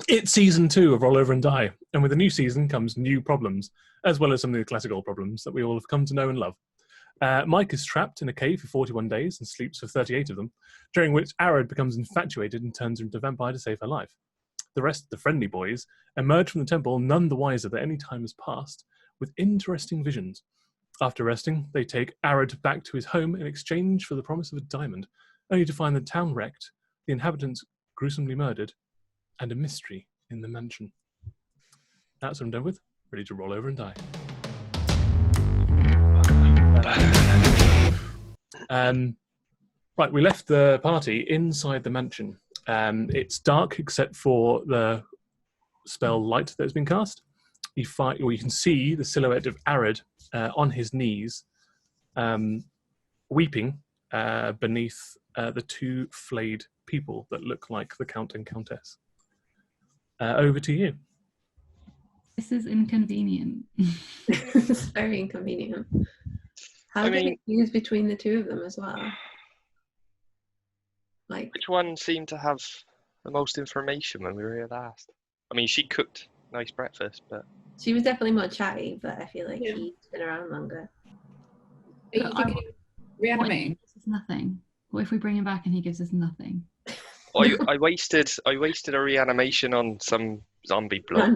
It's season 2 of Roll Over and Die, and with a new season comes new problems, as well as some of the classic old problems that we all have come to know and love. Mike is trapped in a cave for 41 days and sleeps for 38 of them, during which Arad becomes infatuated and turns her into a vampire to save her life. The rest of the friendly boys emerge from the temple none the wiser that any time has passed, with interesting visions. After resting, they take Arad back to his home in exchange for the promise of a diamond, only to find the town wrecked, the inhabitants gruesomely murdered, and a mystery in the mansion. That's what I'm done with. Ready to roll over and die. Right, we left the party inside the mansion. It's dark except for the spell light that has been cast. You can see the silhouette of Arad on his knees, weeping beneath the 2 flayed people that look like the Count and Countess. Over to you. This is inconvenient. It's very inconvenient. How did it use between the 2 of them as well? Like, which one seemed to have the most information when we were here last? I mean, she cooked nice breakfast, but she was definitely more chatty, but I feel like he's been around longer. Are you thinking of reanimating? This is nothing. What if we bring him back and he gives us nothing? I wasted a reanimation on some zombie bloke.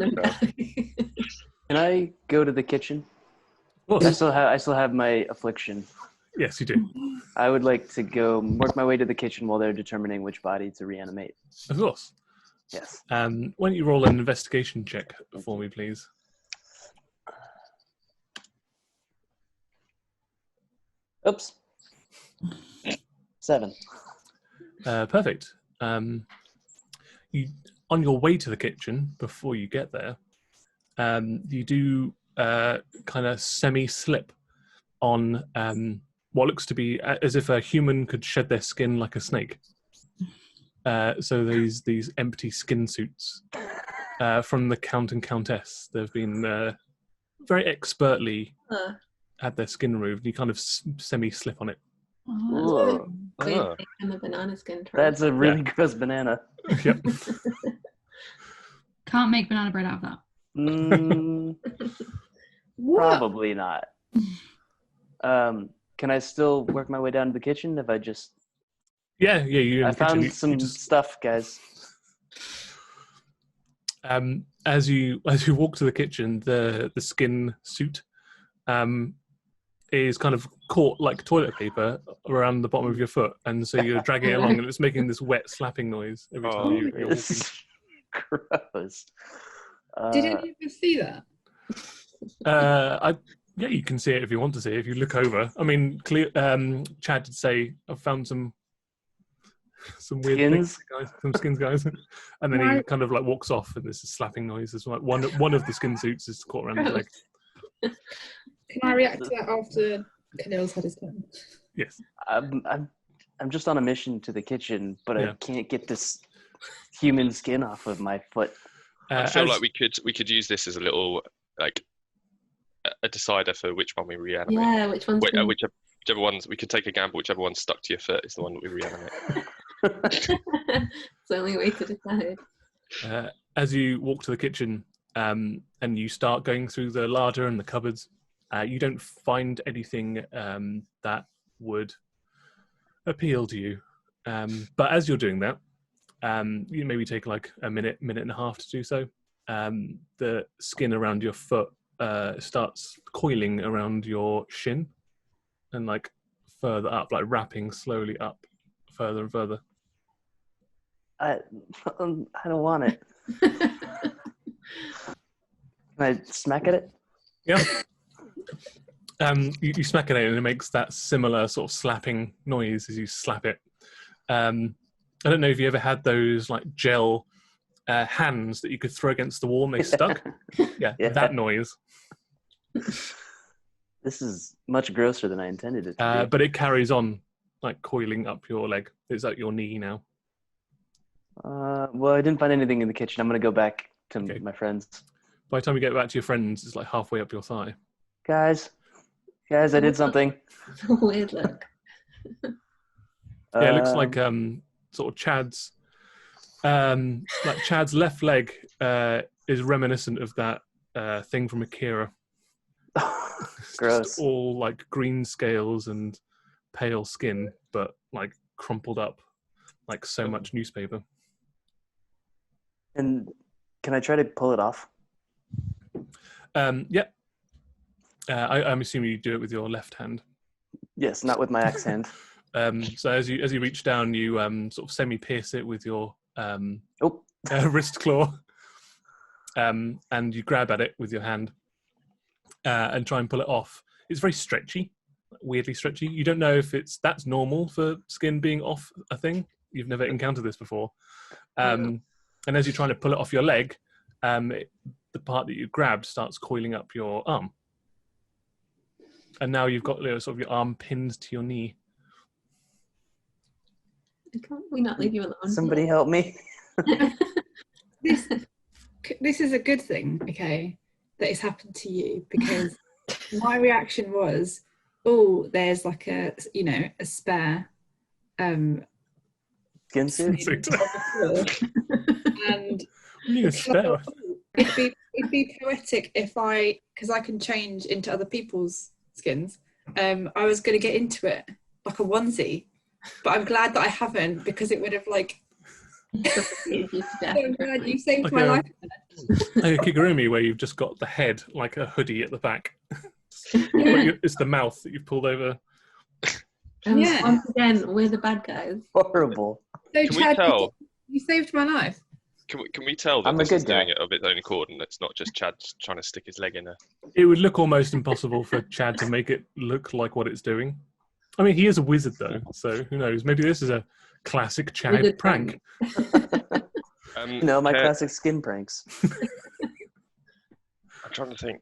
Can I go to the kitchen? I still have my affliction. Yes, you do. I would like to go work my way to the kitchen while they're determining which body to reanimate. Of course. Yes. Why don't you roll an investigation check for me, please? Oops. 7. Perfect. You, on your way to the kitchen, before you get there, you do kind of semi-slip on what looks to be as if a human could shed their skin like a snake. So these empty skin suits from the Count and Countess. They've been very expertly had their skin removed. You kind of semi-slip on it. Oh, the banana skin. That's a really gross banana. Yep. Can't make banana bread out of that. Probably not. Can I still work my way down to the kitchen if I just... Yeah. I found some stuff, guys. As you walk to the kitchen, the skin suit is kind of caught like toilet paper around the bottom of your foot, and so you're dragging it along, and it's making this wet slapping noise every time you're walking. This is gross. Did any of us see that? Yeah, you can see it if you want to see it. If you look over, I mean, Chad did say I've found some weird things, guys, some skins, guys, and then he kind of like walks off, and there's a slapping noise as well. One of the skin suits is caught around his leg. Can I react to that after Camille's had his turn? Yes. I'm just on a mission to the kitchen, but I can't get this human skin off of my foot. I feel like we could use this as a little like a decider for which one we reanimate. Yeah, which one's whichever ones we could take a gamble. Whichever one's stuck to your foot is the one that we reanimate. It's the only way to decide. As you walk to the kitchen and you start going through the larder and the cupboards, you don't find anything that would appeal to you. But as you're doing that, you maybe take like a minute and a half to do so. The skin around your foot starts coiling around your shin and like further up, like wrapping slowly up further and further. I don't want it. Can I smack at it? Yeah. You smack at it and it makes that similar sort of slapping noise as you slap it. I don't know if you ever had those like gel hands that you could throw against the wall and they stuck. Yeah, that noise. This is much grosser than I intended it to be. But it carries on, like coiling up your leg. It's at your knee now. Well, I didn't find anything in the kitchen. I'm going to go back to my friends. By the time you get back to your friends, it's like halfway up your thigh. Guys, I did something. Weird look. Yeah, it looks like sort of Chad's Like Chad's left leg is reminiscent of that thing from Akira. It's Gross. just all like green scales and pale skin, but like crumpled up like so much newspaper. And can I try to pull it off? Yeah. I'm assuming you do it with your left hand. Yes, not with my axe hand. So as you reach down, you sort of semi-pierce it with your Oh, wrist claw, and you grab at it with your hand and try and pull it off. It's very stretchy, weirdly stretchy. You don't know if that's normal for skin being off a thing. You've never encountered this before. And as you're trying to pull it off your leg, the part that you grabbed starts coiling up your arm. And now you've got sort of your arm pinned to your knee. Can't we not leave you alone? somebody help me. This is a good thing, okay, that it's happened to you, because my reaction was, oh, there's like a spare Skin suit? Suit. and You need a spare. it'd be poetic if because I can change into other people's skins. I was going to get into it like a onesie, but I'm glad that I haven't, because it would have like. I'm glad you saved Like my a- life. Like a kigurumi where you've just got the head like a hoodie at the back. It's the mouth that you've pulled over. Yeah. Once again, we're the bad guys. Horrible. So Can we Chad, tell? you saved my life. Can we tell that I'm a this good is doing guy. it of its own accord, and it's not just Chad trying to stick his leg in there? It would look almost impossible for Chad to make it look like what it's doing. I mean, he is a wizard though, so who knows? Maybe this is a classic Chad Wizard prank. No, my Care- classic skin pranks. I'm trying to think.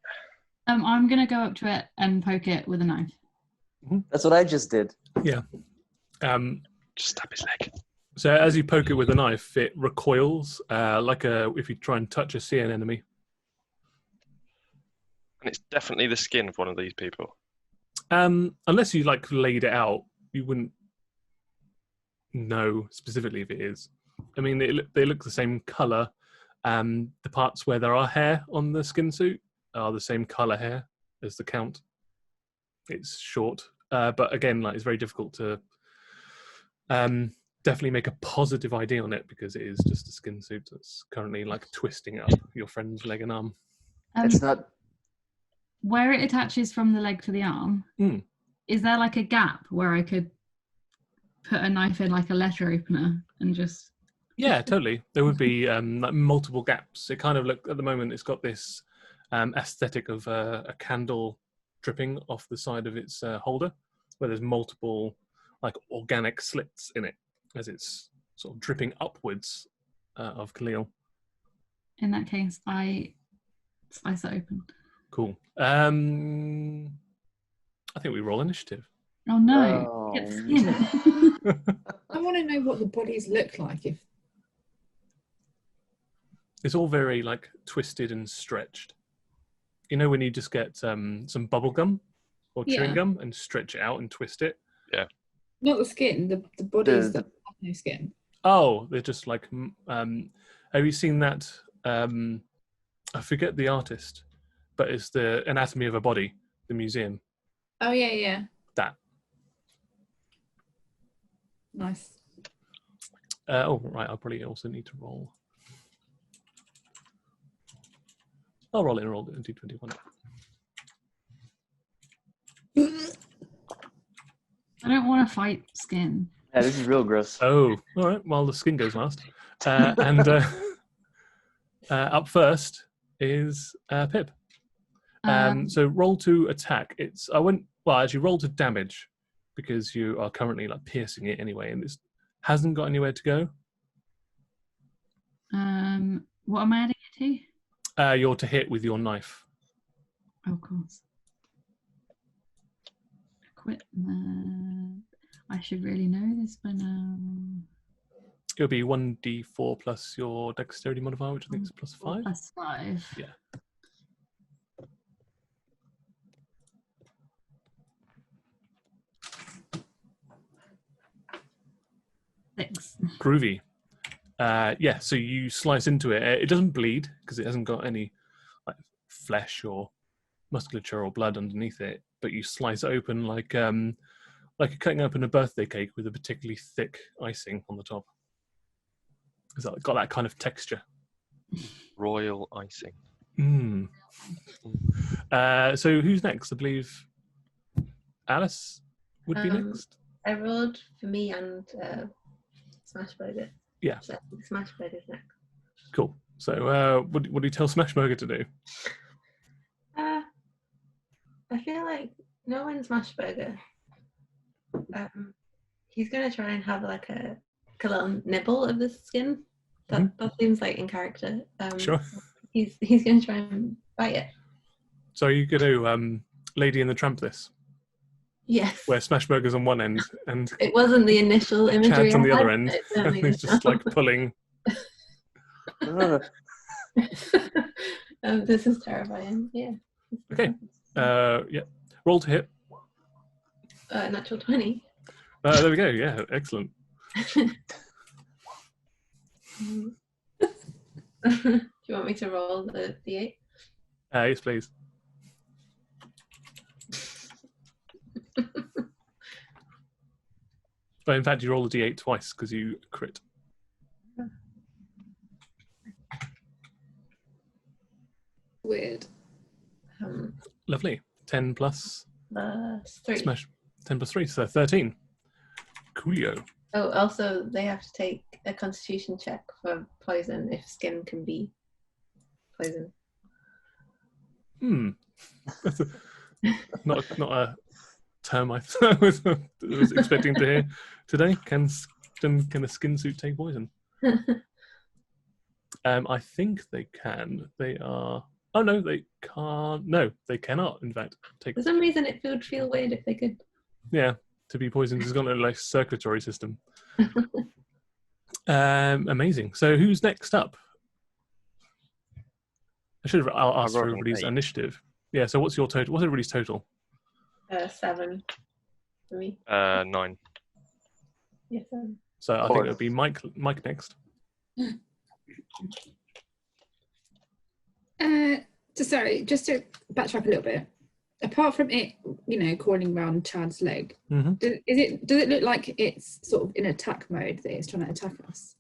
I'm gonna go up to it and poke it with a knife. That's what I just did. Um, Just stab his leg. so as you poke it with a knife, it recoils if you try and touch a seeing enemy. And it's definitely the skin of one of these people. Unless you like laid it out, you wouldn't know specifically if it is. I mean, they look the same color. The parts where there are hair on the skin suit are the same color hair as the count. It's short, but again, like it's very difficult to definitely make a positive ID on it, because it is just a skin suit that's currently like twisting up your friend's leg and arm. It's not. Where it attaches from the leg to the arm, is there like a gap where I could put a knife in, like a letter opener, and just... Yeah, totally. There would be like multiple gaps. It kind of look at the moment. It's got this aesthetic of a candle dripping off the side of its holder, where there's multiple like organic slits in it as it's sort of dripping upwards of Khalil. In that case, I slice it open. Cool. I think we roll initiative. Oh no! Oh. Get skin. I want to know what the bodies look like. If It's all very like twisted and stretched. You know when you just get some bubble gum or chewing Yeah. gum and stretch it out and twist it? not the skin, the bodies The- that have no skin. Oh, they're just like. Have you seen that? I forget the artist, but it's the Anatomy of a Body, the museum. Oh yeah. That. Nice. Oh, right. I'll probably also need to roll. I'll roll it and roll it in D21. I don't want to fight skin. Yeah, this is real gross. Oh, all right. Well, the skin goes last. And up first is Pip. So roll to attack. Actually roll to damage, because you are currently like piercing it anyway, and it hasn't got anywhere to go. What am I adding it to? You're to hit with your knife. Oh, of course. Equipment. I should really know this by now. It'll be 1d4 plus your dexterity modifier, which I think is plus 5. Plus 5. Yeah. Six. Groovy. Yeah, so you slice into it. It doesn't bleed because it hasn't got any like flesh or musculature or blood underneath it. But you slice it open like you're cutting open a birthday cake with a particularly thick icing on the top. It's got that kind of texture. Royal icing. Mm. So who's next? I believe Alice would be next. I rolled for me and Smashburger. Yeah. So Smashburger's next. Cool. So what do you tell Smashburger to do? I feel like knowing Smashburger, he's going to try and have like a little nibble of the skin. That seems like in character. Sure. He's going to try and bite it. So are you going to Lady and the Tramp this? Yes. Where Smashburger's on one end and it wasn't the initial imagery. Chad's on the other end, and he's just like pulling. This is terrifying. Yeah. Okay. Yeah. Roll to hit. Natural 20. There we go. Yeah. Excellent. Do you want me to roll the D8? Yes, please. But in fact, you roll the D8 twice because you crit. Weird. Lovely. 10 plus 3. Smash. 10 plus 3, so 13. Coolio. Oh, also, they have to take a constitution check for poison if skin can be poison. That's not a term I was expecting to hear today. Can a skin suit take poison? I think they can. They are. Oh no, they can't. No, they cannot. In fact, take. For some reason, it would feel weird if they could. Yeah, to be poisoned has got a like circulatory system. Amazing. So who's next up? I should have asked for everybody's initiative. Yeah. So what's your total? What's everybody's total? 7 for me. 9. Yeah, 7. So I think it would be Mike next. Just to backtrack a little bit. Apart from it, crawling around Chad's leg, does it look like it's sort of in attack mode that it's trying to attack us?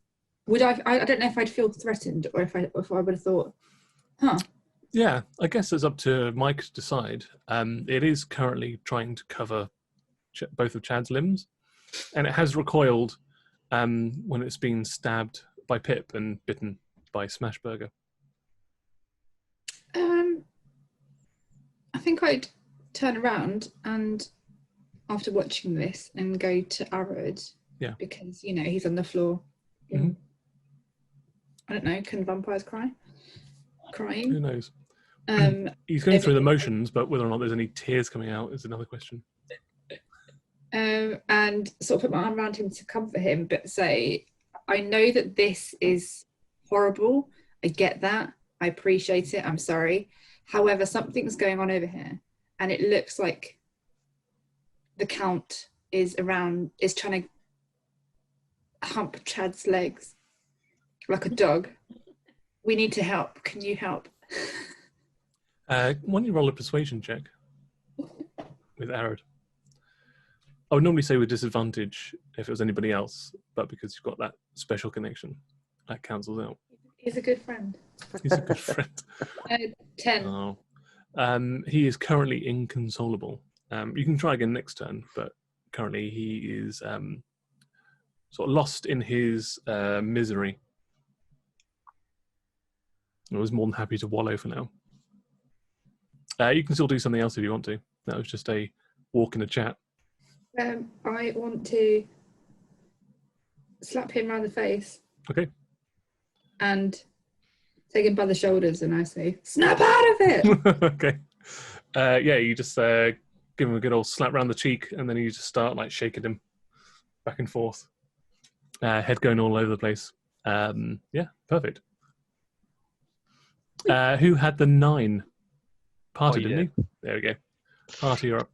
I don't know if I'd feel threatened or if I would have thought, Yeah, I guess it's up to Mike to decide. It is currently trying to cover both of Chad's limbs, and it has recoiled when it's been stabbed by Pip and bitten by Smashburger. I think I'd turn around and, after watching this, and go to Arad. Yeah. Because he's on the floor. Mm-hmm. I don't know. Can vampires cry? Crying? Who knows? He's going through the motions, but whether or not there's any tears coming out is another question. And sort of put my arm around him to comfort him, but say, I know that this is horrible. I get that. I appreciate it. I'm sorry. However, something's going on over here, and it looks like the Count is trying to hump Chad's legs like a dog. We need to help. Can you help? Why don't you roll a persuasion check with Arad? I would normally say with disadvantage if it was anybody else, but because you've got that special connection, that cancels out. He's a good friend. He's a good friend. 10. Oh. He is currently inconsolable. You can try again next turn, but currently he is sort of lost in his misery. I was more than happy to wallow for now. You can still do something else if you want to. That was just a walk in a chat. I want to slap him around the face. Okay. And take him by the shoulders, and I say, "Snap out of it!" Okay. Yeah, you just give him a good old slap around the cheek, and then you just start like shaking him back and forth. Head going all over the place. Yeah, perfect. Who had the 9? Party, didn't he? There we go. Party, you're up.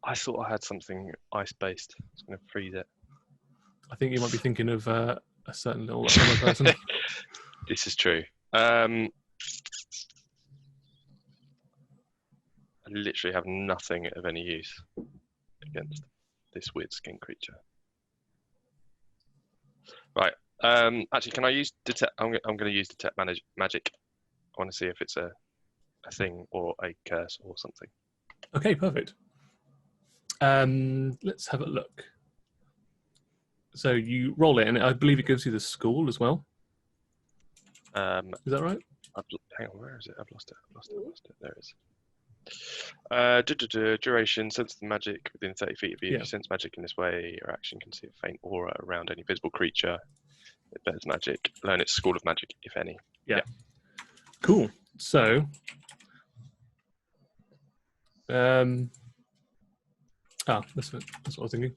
I thought I had something ice-based. I was going to freeze it. I think you might be thinking of a certain little other person. This is true. I literally have nothing of any use against this weird skin creature. Right. Actually, can I use detect? I'm going to use detect magic. I want to see if it's a thing or a curse or something. Okay, perfect. Let's have a look. So you roll it, and I believe it gives you the school as well. Is that right? Hang on, where is it? I've lost it. There it is. Duration, sense the magic within 30 feet of you. Yeah. If you sense magic in this way, your action can see a faint aura around any visible creature. It bears magic. Learn its school of magic, if any. Yeah. Cool. So, that's what I was thinking.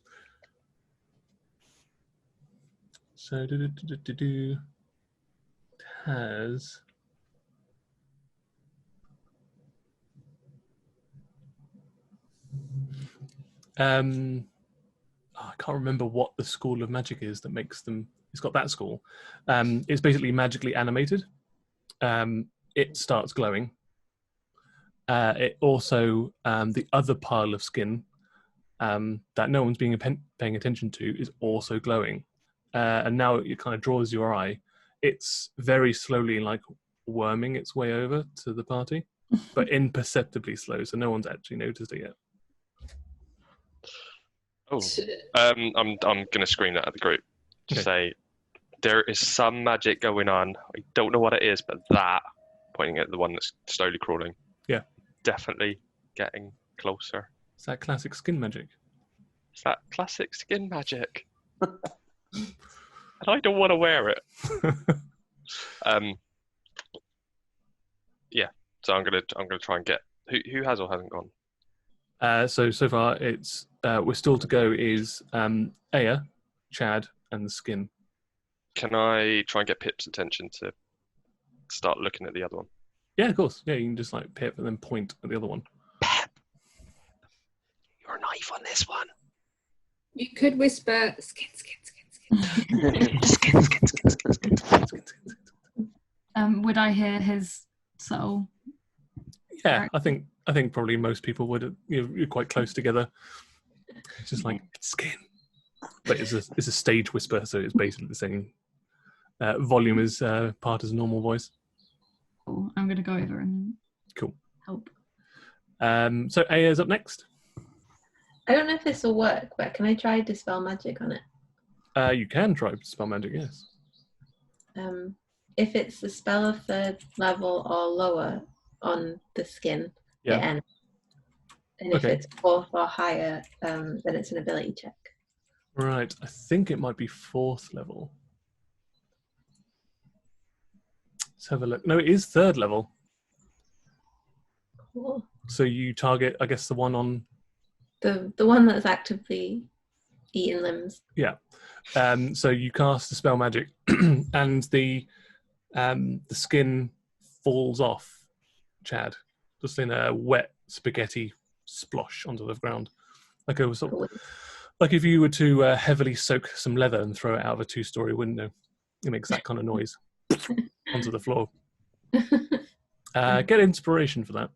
So, it has. I can't remember what the school of magic is that makes them. It's got that school. It's basically magically animated. It starts glowing. It also the other pile of skin that no one's paying attention to is also glowing, and now it kind of draws your eye. It's very slowly like worming its way over to the party, but imperceptibly slow, so no one's actually noticed it yet. Oh, I'm going to scream that at the group to say there is some magic going on. I don't know what it is, but that, pointing at the one that's slowly crawling, definitely getting closer. It's that classic skin magic. It's that classic skin magic. And I don't want to wear it. Yeah. So I'm gonna try and get who has or hasn't gone. So far it's we're still to go is Aya, Chad, and the skin. Can I try and get Pip's attention to start looking at the other one? Yeah, of course. Yeah, you can just like Pip and then point at the other one. Pip, your knife on this one. You could whisper, skin. Would I hear his soul? Yeah, I think probably most people would. You're quite close together. It's just like skin, but it's a stage whisper, so it's basically the same volume as part as normal voice. Cool. I'm gonna go over and help. So Aya's up next. I don't know if this will work, but can I try dispel magic on it? You can try dispel magic, yes. If it's a spell of 3rd level or lower on the skin, it ends. And if it's 4th or higher, then it's an ability check. Right, I think it might be 4th level. Let's have a look. No, it is 3rd level. Cool. So you target, I guess, the one on... The one that's actively eating limbs. Yeah. So you cast the spell magic, and the skin falls off Chad, just in a wet spaghetti splosh onto the ground, like a sort of, like if you were to heavily soak some leather and throw it out of a 2-story window. It makes that kind of noise onto the floor. Get inspiration for that.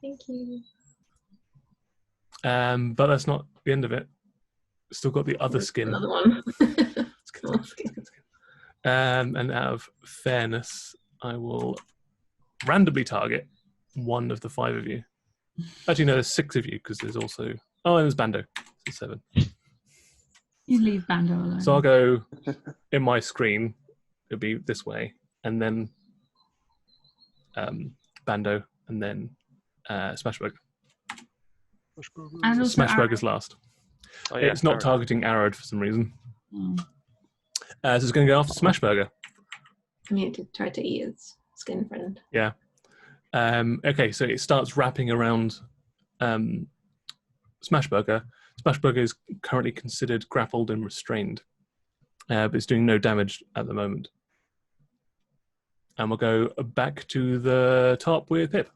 Thank you. But that's not the end of it. Still got the other skin. Another one. And out of fairness, I will randomly target one of the 5 of you. Actually, no, there's 6 of you because there's also... Oh, and there's Bando. So 7. You leave Bando alone. So I'll go in my screen. It'll be this way. And then Bando. And then Smashburger. And also Smashburger's last. Oh, yeah, it's not targeting Arrowed for some reason. So it's going to go after Smashburger. I mean, to try to eat its skin friend. Yeah. Okay, so it starts wrapping around Smashburger. Smashburger is currently considered grappled and restrained, but it's doing no damage at the moment. And we'll go back to the top with Pip.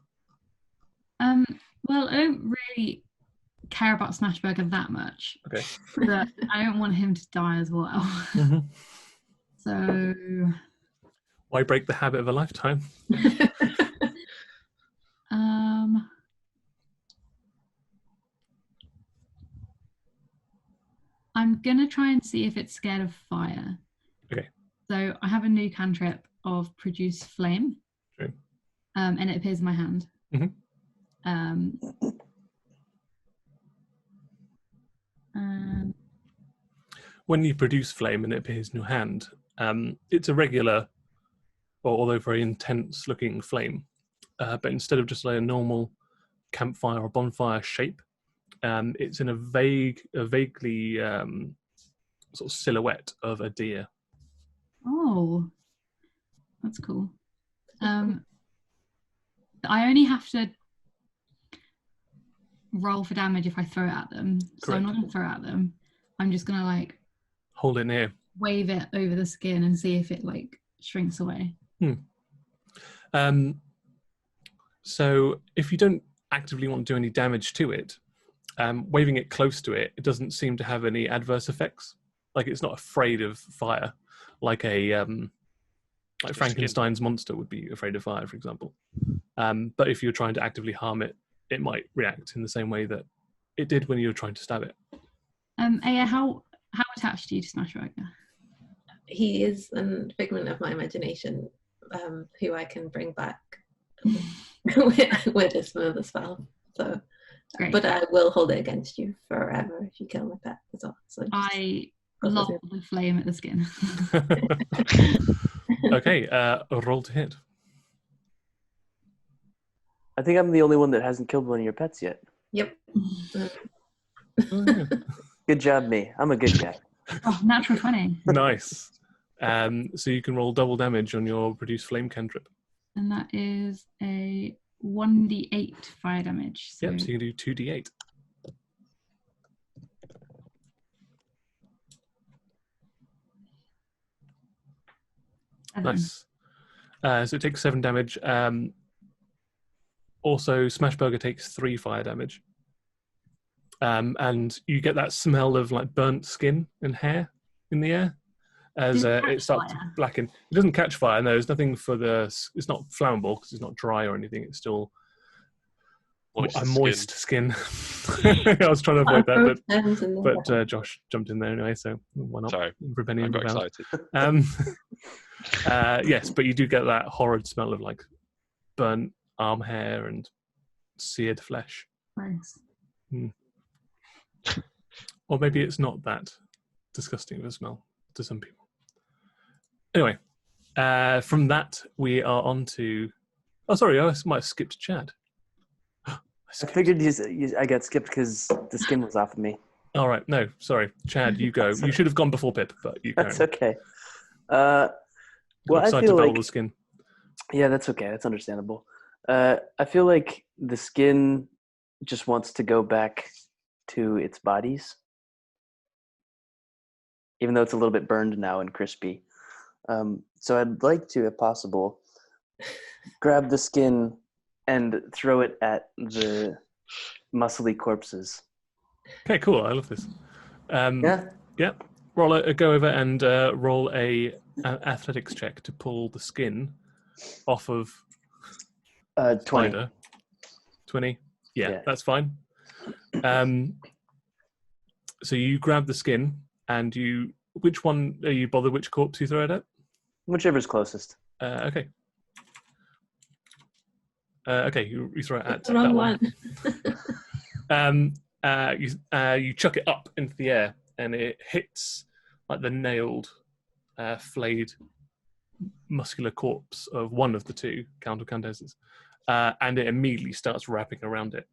Well, I don't really care about Smashburger that much. Okay. But I don't want him to die as well. Mm-hmm. So why break the habit of a lifetime? I'm gonna try and see if it's scared of fire. Okay. So I have a new cantrip of produce flame. True. And it appears in my hand. When you produce flame and it appears in your hand, it's a regular, although very intense looking flame. But instead of just like a normal campfire or bonfire shape, it's in a vaguely sort of silhouette of a deer. Oh, that's cool. I only have to roll for damage if I throw it at them. Correct. So I'm not going to throw it at them. I'm just going to like hold it near, wave it over the skin and see if it like shrinks away. So if you don't actively want to do any damage to it, waving it close to it, it doesn't seem to have any adverse effects. Like it's not afraid of fire, like a like Frankenstein's monster would be afraid of fire, for example. But if you're trying to actively harm it, it might react in the same way that it did when you were trying to stab it. Aya, how attached are you to Smashburger? He is a figment of my imagination, who I can bring back with a smooth as well. So, great. But I will hold it against you forever if you kill my pet as well. So I love the flame at the skin. Okay, roll to hit. I think I'm the only one that hasn't killed one of your pets yet. Yep. Good job, me. I'm a good guy. Oh, natural 20. Nice. So you can roll double damage on your produce flame cantrip. And that is a 1d8 fire damage. So Yep, so you can do 2d8. Nice. So it takes 7 damage. Also, Smashburger takes 3 fire damage. And you get that smell of like burnt skin and hair in the air as it starts to blacken. It doesn't catch fire. No, there's nothing for the. It's not flammable because it's not dry or anything. It's still a moist skin. I was trying to avoid that, but Josh jumped in there anyway, so why not? Sorry, I got excited. Yes, but you do get that horrid smell of like burnt arm hair and seared flesh. Nice. Or maybe it's not that disgusting of a smell to some people. Anyway, from that we are on to... Oh, sorry, I might have skipped Chad. I figured I got skipped because the skin was off of me. All right, no, sorry. Chad, you go. You should have gone before Pip, but you go. That's okay. Well, I feel like... the skin. Yeah, that's okay. That's understandable. I feel like the skin just wants to go back to its bodies, even though it's a little bit burned now and crispy. So I'd like to, if possible, grab the skin and throw it at the muscly corpses. Okay, cool. I love this. Yeah. Go over and roll an athletics check to pull the skin off of 20. Spider. 20? Yeah, that's fine. So you grab the skin and which one are you bothered which corpse you throw it at? Whichever's closest. Okay. Okay, you throw it at the wrong one. You chuck it up into the air and it hits like the nailed, flayed, muscular corpse of one of the two Countesses. And it immediately starts wrapping around it.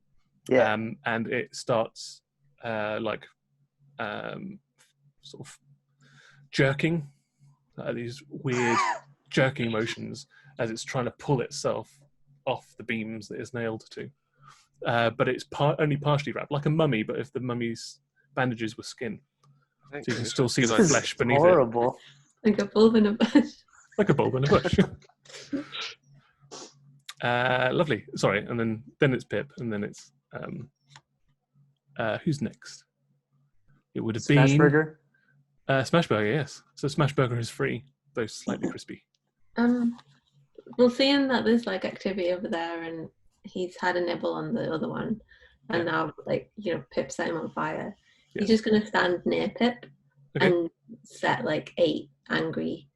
Yeah. And it starts sort of jerking, these weird jerking motions as it's trying to pull itself off the beams that it's nailed to. But it's only partially wrapped, like a mummy, but if the mummy's bandages were skin. So you can still see the flesh beneath horrible. Like a bulb in a bush. Like a bulb in a bush. Lovely. Sorry, and then it's Pip, and then it's who's next? It would have Smashburger? been Smashburger, yes. So Smashburger is free, though slightly crispy. Well, seeing that there's like activity over there, and he's had a nibble on the other one, and now like Pip set him on fire. He's just gonna stand near Pip and set like 8 angry,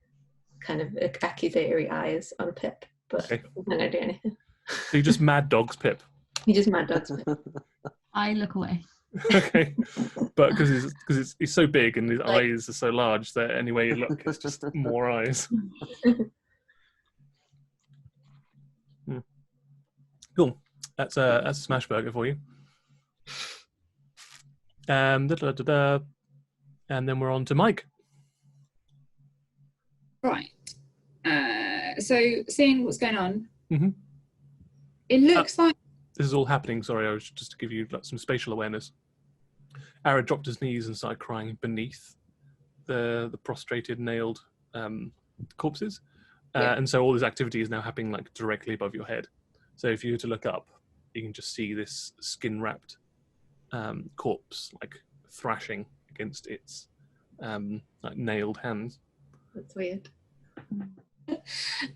kind of accusatory eyes on Pip, but he's not gonna do anything. So you just mad dogs Pip. He just mad dogs Pip. I look away. Okay, but because he's so big and his eyes are so large that any way you look, it's just more eyes. Cool. That's a Smashburger for you. And then we're on to Mike. Right. So seeing what's going on, it looks like this is all happening. Sorry, I was just to give you some spatial awareness. Ara dropped his knees and started crying beneath the prostrated, nailed corpses, and so all this activity is now happening like directly above your head. So if you were to look up, you can just see this skin-wrapped corpse like thrashing against its like nailed hands. That's weird.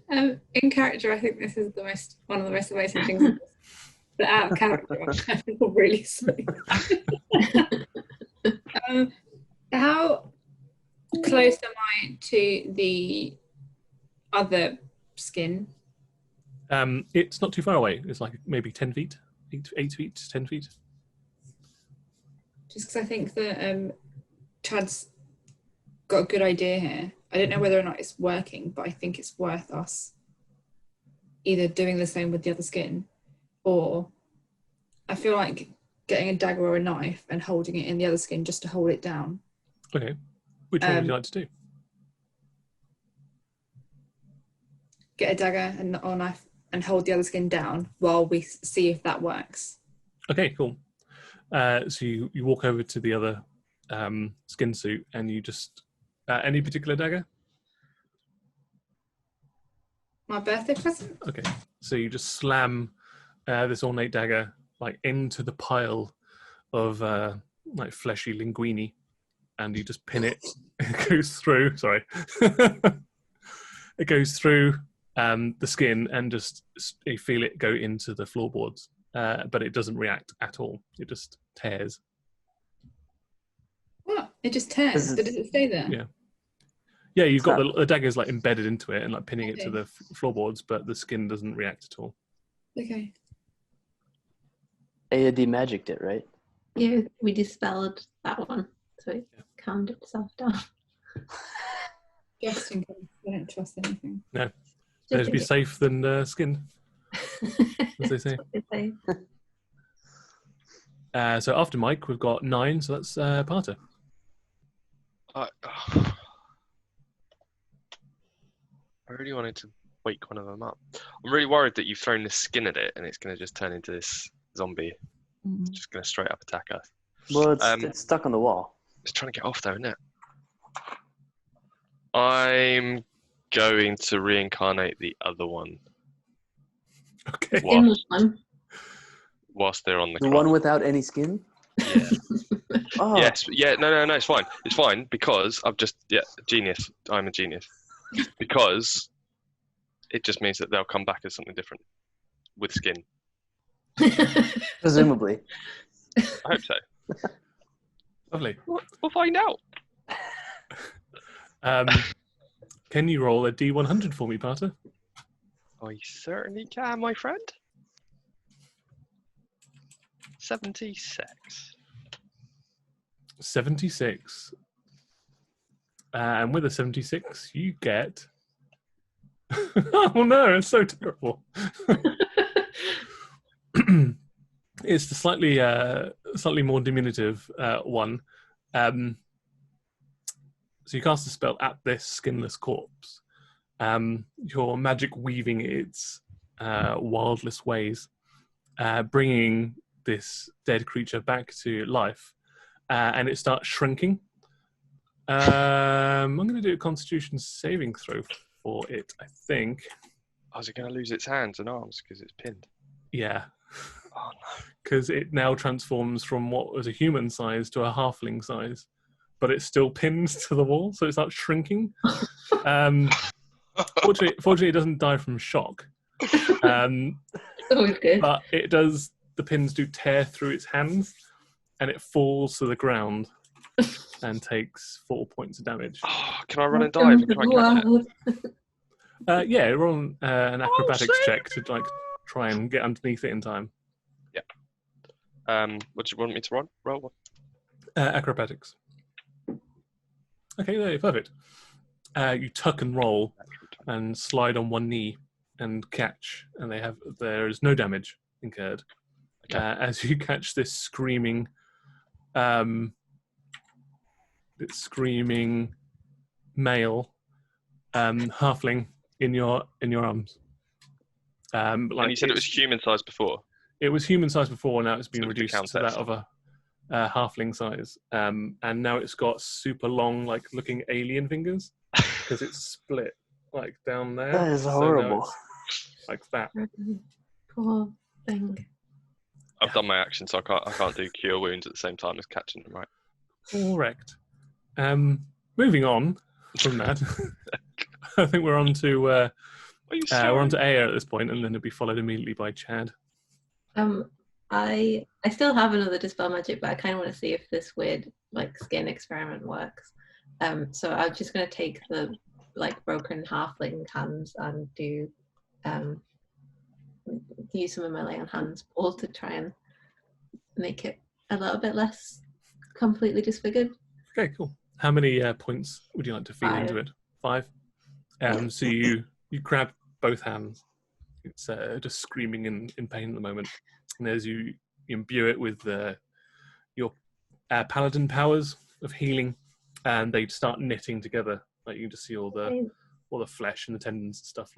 In character, I think this is one of the most amazing things. But out of character, I feel really sweet. How close am I to the other skin? It's not too far away. It's like maybe 10 feet, 8 feet, 10 feet. Just because I think that Chad's got a good idea here. I don't know whether or not it's working, but I think it's worth us either doing the same with the other skin, or I feel like getting a dagger or a knife and holding it in the other skin just to hold it down. Okay. Which one would you like to do? Get a dagger or knife and hold the other skin down while we see if that works. Okay, cool. So you walk over to the other skin suit and you just... any particular dagger? My birthday present? Okay. So you just slam this ornate dagger like into the pile of like fleshy linguini, and you just pin it. It goes through. Sorry, it goes through the skin, and just you feel it go into the floorboards, but it doesn't react at all. It just tears. What? It just tears? But does it stay there? Yeah. Yeah, you've got the dagger's like embedded into it and like pinning it to the floorboards, but the skin doesn't react at all. Okay. Aya demagicked it, right? Yeah, we dispelled that one, so it calmed itself down. Just in case I don't trust anything. No, better to be safe than skinned, as they say. So after Mike, we've got 9, so that's Parter. I really wanted to wake one of them up. I'm really worried that you've thrown the skin at it and it's going to just turn into this zombie. It's just going to straight up attack us. Well, it's stuck on the wall. It's trying to get off though, isn't it? I'm going to reincarnate the other one. Okay. Whilst they're on the The one without any skin? Yeah. Oh. Yes. Yeah. No. It's fine. It's fine because I've just genius. I'm a genius. Because it just means that they'll come back as something different with skin. Presumably. I hope so. Lovely. We'll find out. Can you roll a D100 for me, Parter? I certainly can, my friend. 76. 76. And with a 76, you get... oh no, it's so terrible. It's the slightly more diminutive one. So you cast a spell at this skinless corpse. Your magic weaving its wildest ways, bringing this dead creature back to life, and it starts shrinking. I'm going to do a Constitution saving throw for it, I think. Oh, is it going to lose its hands and arms because it's pinned? Yeah. Oh no! Because it now transforms from what was a human size to a halfling size, but it's still pinned to the wall, so it starts shrinking. Fortunately, it doesn't die from shock. Always good. But it does. The pins do tear through its hands, and it falls to the ground and takes 4 points of damage. Oh, can I run and dive and try and catch it? Yeah, roll an acrobatics check to try and get underneath it in time. Yeah. What do you want me to roll? Acrobatics. Okay, there, perfect. You tuck and roll and slide on one knee and catch, and there is no damage incurred. Okay. As you catch this screaming male halfling in your arms. And you said it was human size before. It was human size before. Now it's been reduced to that of a halfling size, and now it's got super long, looking alien fingers because it's split down there. That is horrible. Like that. Poor thing. I've done my action, so I can't do cure wounds at the same time as catching them, right? Correct. Moving on from that, I think we're on to we're on to Aya at this point, and then it'll be followed immediately by Chad. I still have another dispel magic, but I kind of want to see if this weird skin experiment works. So I'm just going to take the broken halfling hands and do use some of my lay on hands all to try and make it a little bit less completely disfigured. Okay, cool. How many points would you like to feed 5. into it? 5. So you grab both hands. It's just screaming in pain at the moment. And as you imbue it with your paladin powers of healing, and they start knitting together. You can just see all the flesh and the tendons and stuff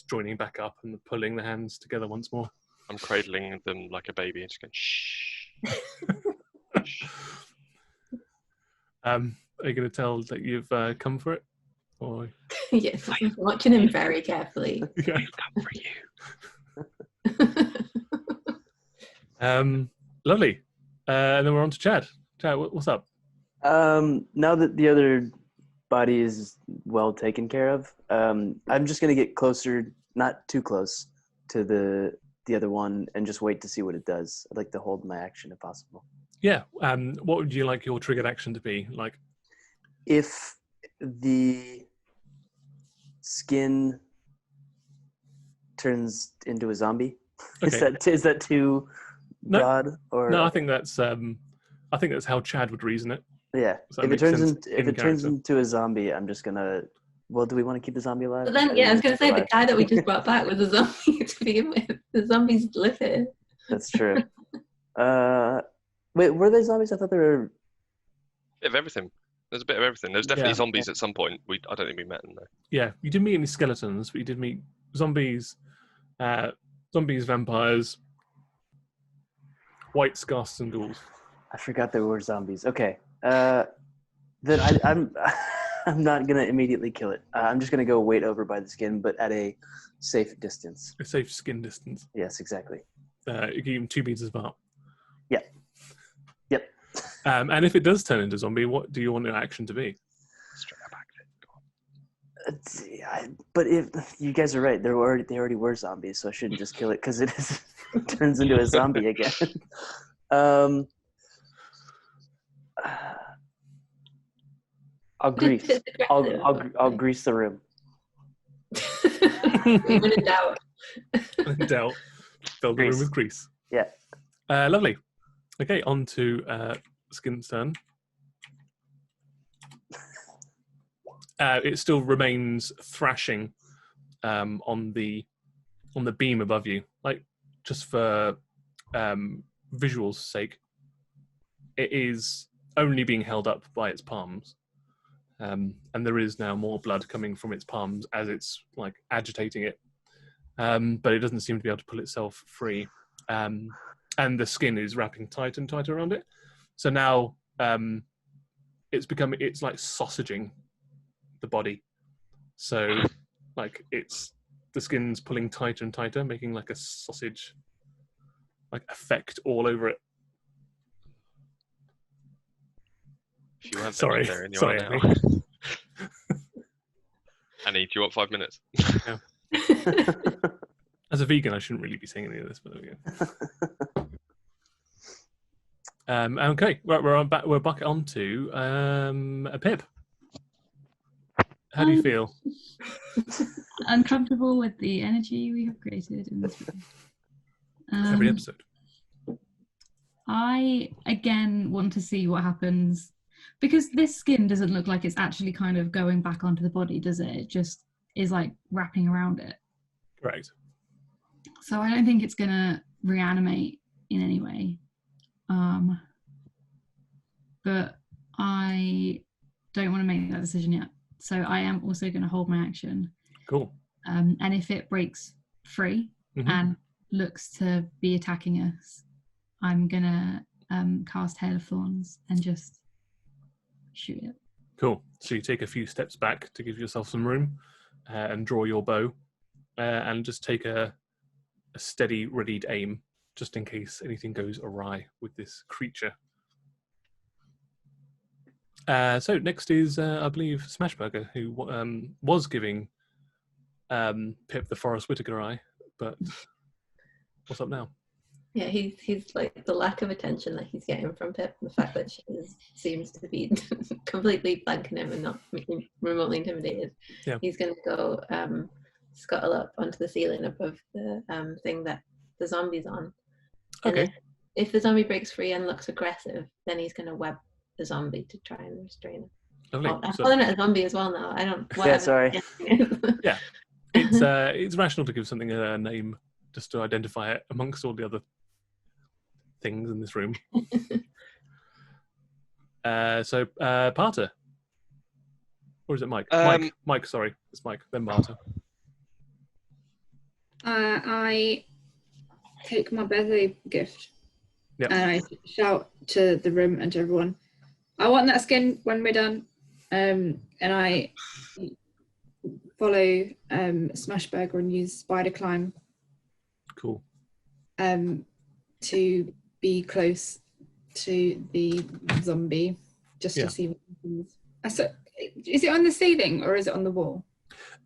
joining back up and pulling the hands together once more. I'm cradling them like a baby and just going shh. Are you going to tell that you've come for it? Or yes, I'm watching him very carefully. Yeah. We've come for you. Lovely. And then we're on to Chad. Chad, what's up? Now that the other body is well taken care of, I'm just going to get closer, not too close, to the other one and just wait to see what it does. I'd like to hold my action if possible. Yeah. What would you like your triggered action to be? If the skin turns into a zombie, okay. is that too broad? Or no, I think that's how Chad would reason it. Yeah. So if it turns into a zombie, I'm just gonna. Well, do we want to keep the zombie alive? But then, I was going to say the guy that we just brought back was a zombie to begin with. The zombies live here. That's true. Wait, were they zombies? I thought they were. Bit of everything. There's a bit of everything. There's definitely zombies at some point. I don't think we met them though. Yeah, you didn't meet any skeletons, but you did meet zombies, vampires, white scasts, and ghouls. I forgot there were zombies. Okay. Then I'm not gonna immediately kill it. I'm just gonna go wait over by the skin, but at a safe distance. A safe skin distance. Yes, exactly. You keep them 2 meters apart. Yep. And if it does turn into a zombie, what do you want your action to be? Straight back. But if you guys are right, they already were zombies, so I shouldn't just kill it because it turns into a zombie again. I'll grease. I'll grease the room. Even in doubt. In doubt, fill the room with grease. Yeah. Lovely. Okay, on to Skin's turn. It still remains thrashing on the beam above you. Just for visual's sake, it is only being held up by its palms. And there is now more blood coming from its palms as it's agitating it. But it doesn't seem to be able to pull itself free. And the skin is wrapping tight and tight around it. So now it's like sausaging the body. So the skin's pulling tighter and tighter, making like a sausage like effect all over it. If you weren't Sorry, there and you sorry, are now. Annie, do you want 5 minutes? Yeah. As a vegan, I shouldn't really be saying any of this, but there we go. Okay, right, we're back on to a Pip. How do you feel? Uncomfortable with the energy we have created in this room. Every episode. I again want to see what happens, because this skin doesn't look like it's actually kind of going back onto the body, does it? It just is like wrapping around it. Correct. So I don't think it's gonna reanimate in any way. But I don't want to make that decision yet. So I am also going to hold my action. Cool. And if it breaks free and looks to be attacking us, I'm going to cast Hail of Thorns and just shoot it. Cool. So you take a few steps back to give yourself some room and draw your bow and just take a steady, readied aim just in case anything goes awry with this creature. So next is, I believe, Smashburger, who was giving Pip the Forrest Whitaker eye, but what's up now? Yeah, he's like the lack of attention that he's getting from Pip, the fact that she seems to be completely blanking him and not remotely intimidated. Yeah. He's going to go scuttle up onto the ceiling above the thing that the zombie's on. And Okay. if the zombie breaks free and looks aggressive, then he's going to web the zombie to try and restrain him. Lovely. Oh, I'm calling it a zombie as well now. I don't. Yeah, sorry. Yeah, it's rational to give something a name just to identify it amongst all the other things in this room. So Parter, or is it Mike? Mike, sorry, it's Mike. Then Parter. I take my birthday gift Yep. and I shout to the room and to everyone, I want that skin when we're done. And I follow Smashburger and use spider climb. Cool. To be close to the zombie, just to see what happens. So, is it on the ceiling or is it on the wall?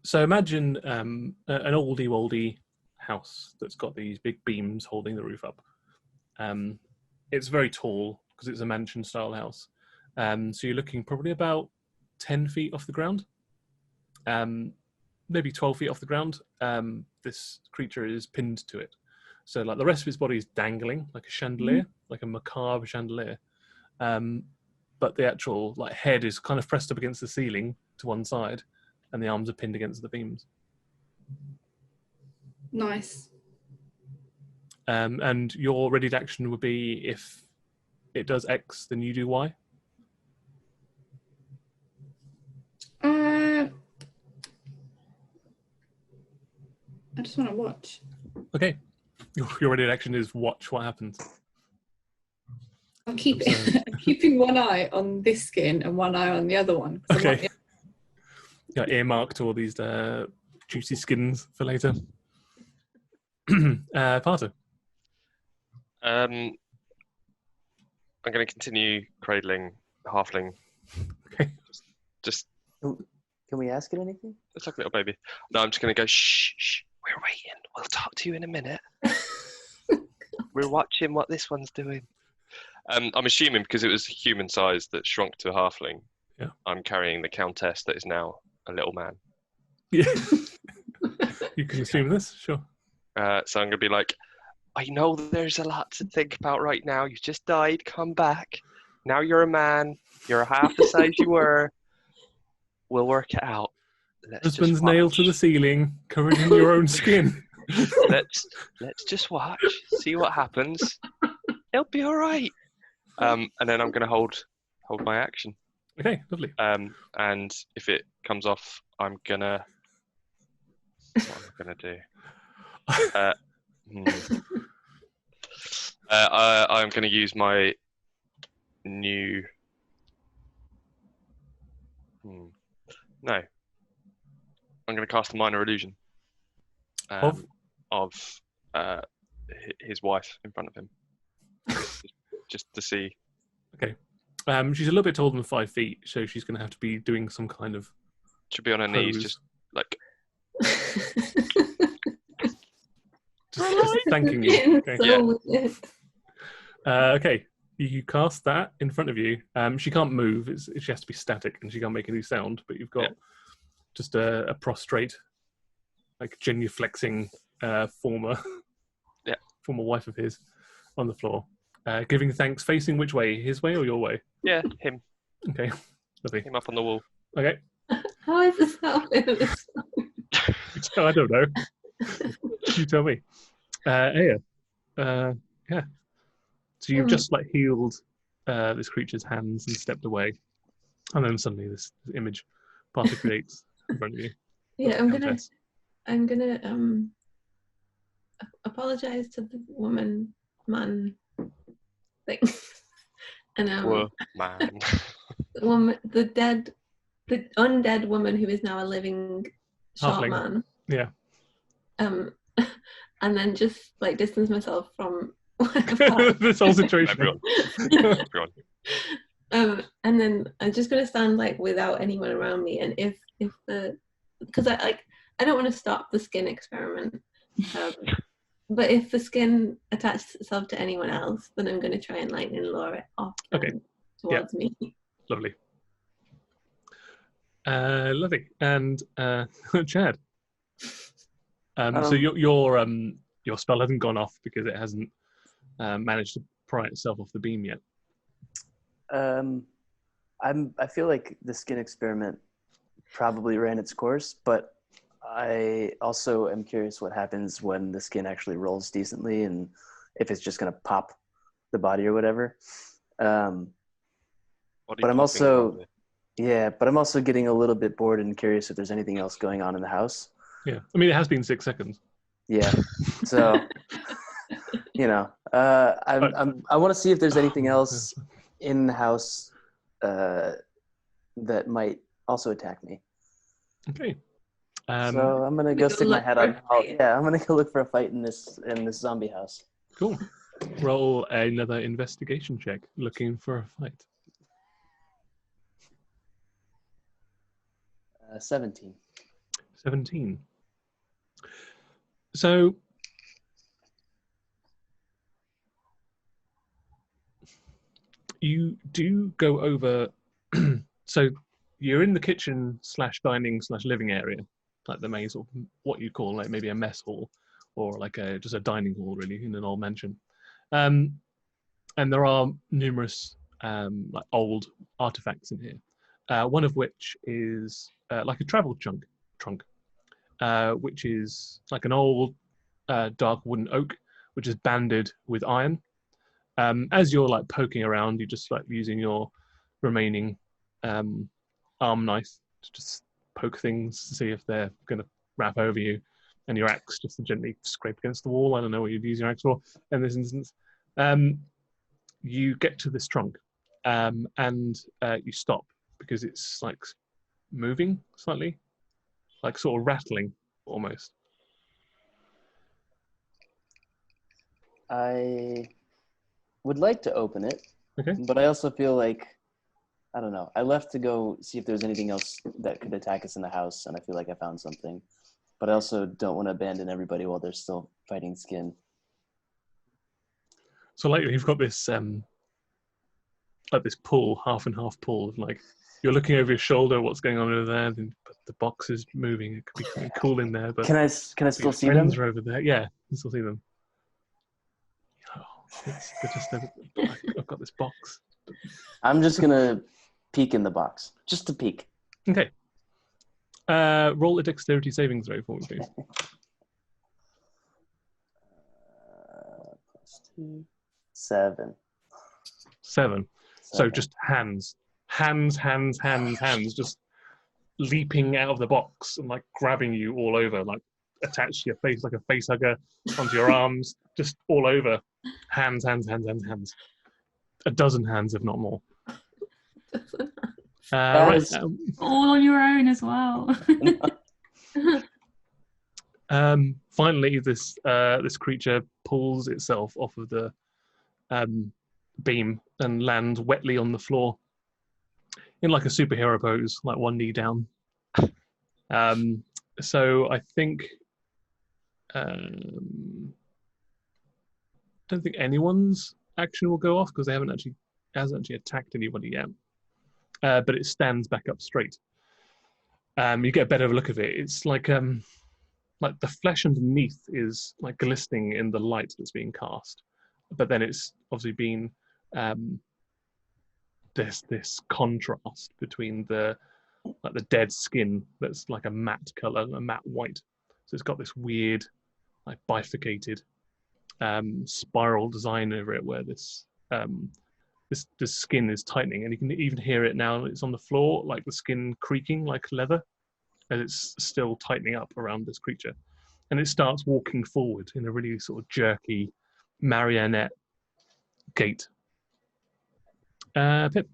So imagine an oldie house that's got these big beams holding the roof up. It's very tall because it's a mansion-style house. So you're looking probably about 10 feet off the ground, maybe 12 feet off the ground. This creature is pinned to it. So like the rest of his body is dangling like a chandelier, like a macabre chandelier. But the actual like head is kind of pressed up against the ceiling to one side and the arms are pinned against the beams. Nice. And your readied action would be if it does X, then you do Y? I just want to watch. Okay. Your ready action is watch what happens. I'm keeping one eye on this skin and one eye on the other one. Okay. Yeah, earmarked all these juicy skins for later. Parter. I'm going to continue cradling halfling. Okay. Just. Can we ask it anything? It's like a little baby. No, I'm just going to go, shh, we're waiting. We'll talk to you in a minute. We're watching what this one's doing. I'm assuming because it was human size that shrunk to a halfling, yeah. I'm carrying the countess that is now a little man. Yeah. You can assume this, sure. So I'm going to be like, I know there's a lot to think about right now. You just died, come back. Now you're a man. You're half the size you were. We'll work it out. Husband's nailed to the ceiling, covered in your own skin. Let's just watch, see what happens. It'll be all right. And then I'm going to hold my action. Okay, lovely. And if it comes off, I'm gonna. What am I gonna do? I'm gonna use my new. No. I'm going to cast a minor illusion of his wife in front of him, just to see. Okay. She's a little bit taller than 5 feet, so she's going to have to be doing some kind of. Should be on her knees, just like. just thanking you. Okay. So Okay. You cast that in front of you. She can't move. She has to be static, and she can't make any sound. But you've got just a prostrate, like genuflexing former wife of his on the floor, giving thanks. Facing which way? His way or your way? Yeah, him. Okay, lovely. Him up on the wall. Okay. how is this happening? I don't know. You tell me. Aya. Yeah. So you've just like healed this creature's hands and stepped away, and then suddenly this image particulates in front of you. Yeah, I'm gonna apologize to the man thing, and Whoa, man. the undead woman who is now a living short Halfling. man. Yeah. And then just like distance myself from This whole situation. Everyone. And then I'm just gonna stand like without anyone around me, and if because I don't want to stop the skin experiment, but if the skin attaches itself to anyone else, then I'm gonna try and lightning lure it off towards me. Lovely. Lovely. And Chad. So your spell hasn't gone off because it hasn't managed to pry itself off the beam yet. I feel like the skin experiment probably ran its course, but I also am curious what happens when the skin actually rolls decently and if it's just going to pop the body or whatever. But I'm also getting a little bit bored and curious if there's anything else going on in the house. Yeah, I mean it has been 6 seconds. Yeah, so I want to see if there's anything else in the house that might also attack me. Okay. So I'm gonna go stick my head on. I'm gonna go look for a fight in this zombie house. Cool. Roll another investigation check, looking for a fight. 17. 17. So you do go over. So you're in the kitchen / dining / living area, like the main sort of what you call like maybe a mess hall or like just a dining hall really in an old mansion. And there are numerous like old artifacts in here. One of which is like a travel trunk, which is like an old dark wooden oak, which is banded with iron. As you're like poking around, you're just like using your remaining arm knife to just poke things to see if they're going to wrap over you, and your axe just to gently scrape against the wall. I don't know what you'd use your axe for in this instance. You get to this trunk, and you stop because it's like moving slightly, like sort of rattling almost. I would like to open it, okay, but I also feel like, I don't know, I left to go see if there's anything else that could attack us in the house, and I feel like I found something. But I also don't want to abandon everybody while they're still fighting skin. So like you've got this like this pull, half and half pull of like you're looking over your shoulder, what's going on over there, but the box is moving. It could be quite cool in there. But can I still see them? Friends are over there. Yeah, you can still see them. I've got this box. I'm just gonna peek in the box, just to peek. Okay. Roll a dexterity saving throw for me, please. +2, 7. 7. So just hands, just leaping out of the box and like grabbing you all over, like attached to your face like a face hugger, onto your arms, just all over. Hands. A dozen hands, if not more. Right. All on your own as well. Finally, this creature pulls itself off of the beam and lands wetly on the floor in like a superhero pose, like one knee down. So I think don't think anyone's action will go off because they hasn't actually attacked anybody yet. But it stands back up straight. You get a better look of it. It's like the flesh underneath is like glistening in the light that's being cast, but then it's obviously been this contrast between the dead skin that's like a matte color, a matte white. So it's got this weird, like bifurcated spiral design over it, where this skin is tightening, and you can even hear it now. It's on the floor, like the skin creaking like leather, and it's still tightening up around this creature. And it starts walking forward in a really sort of jerky marionette gait. Pip.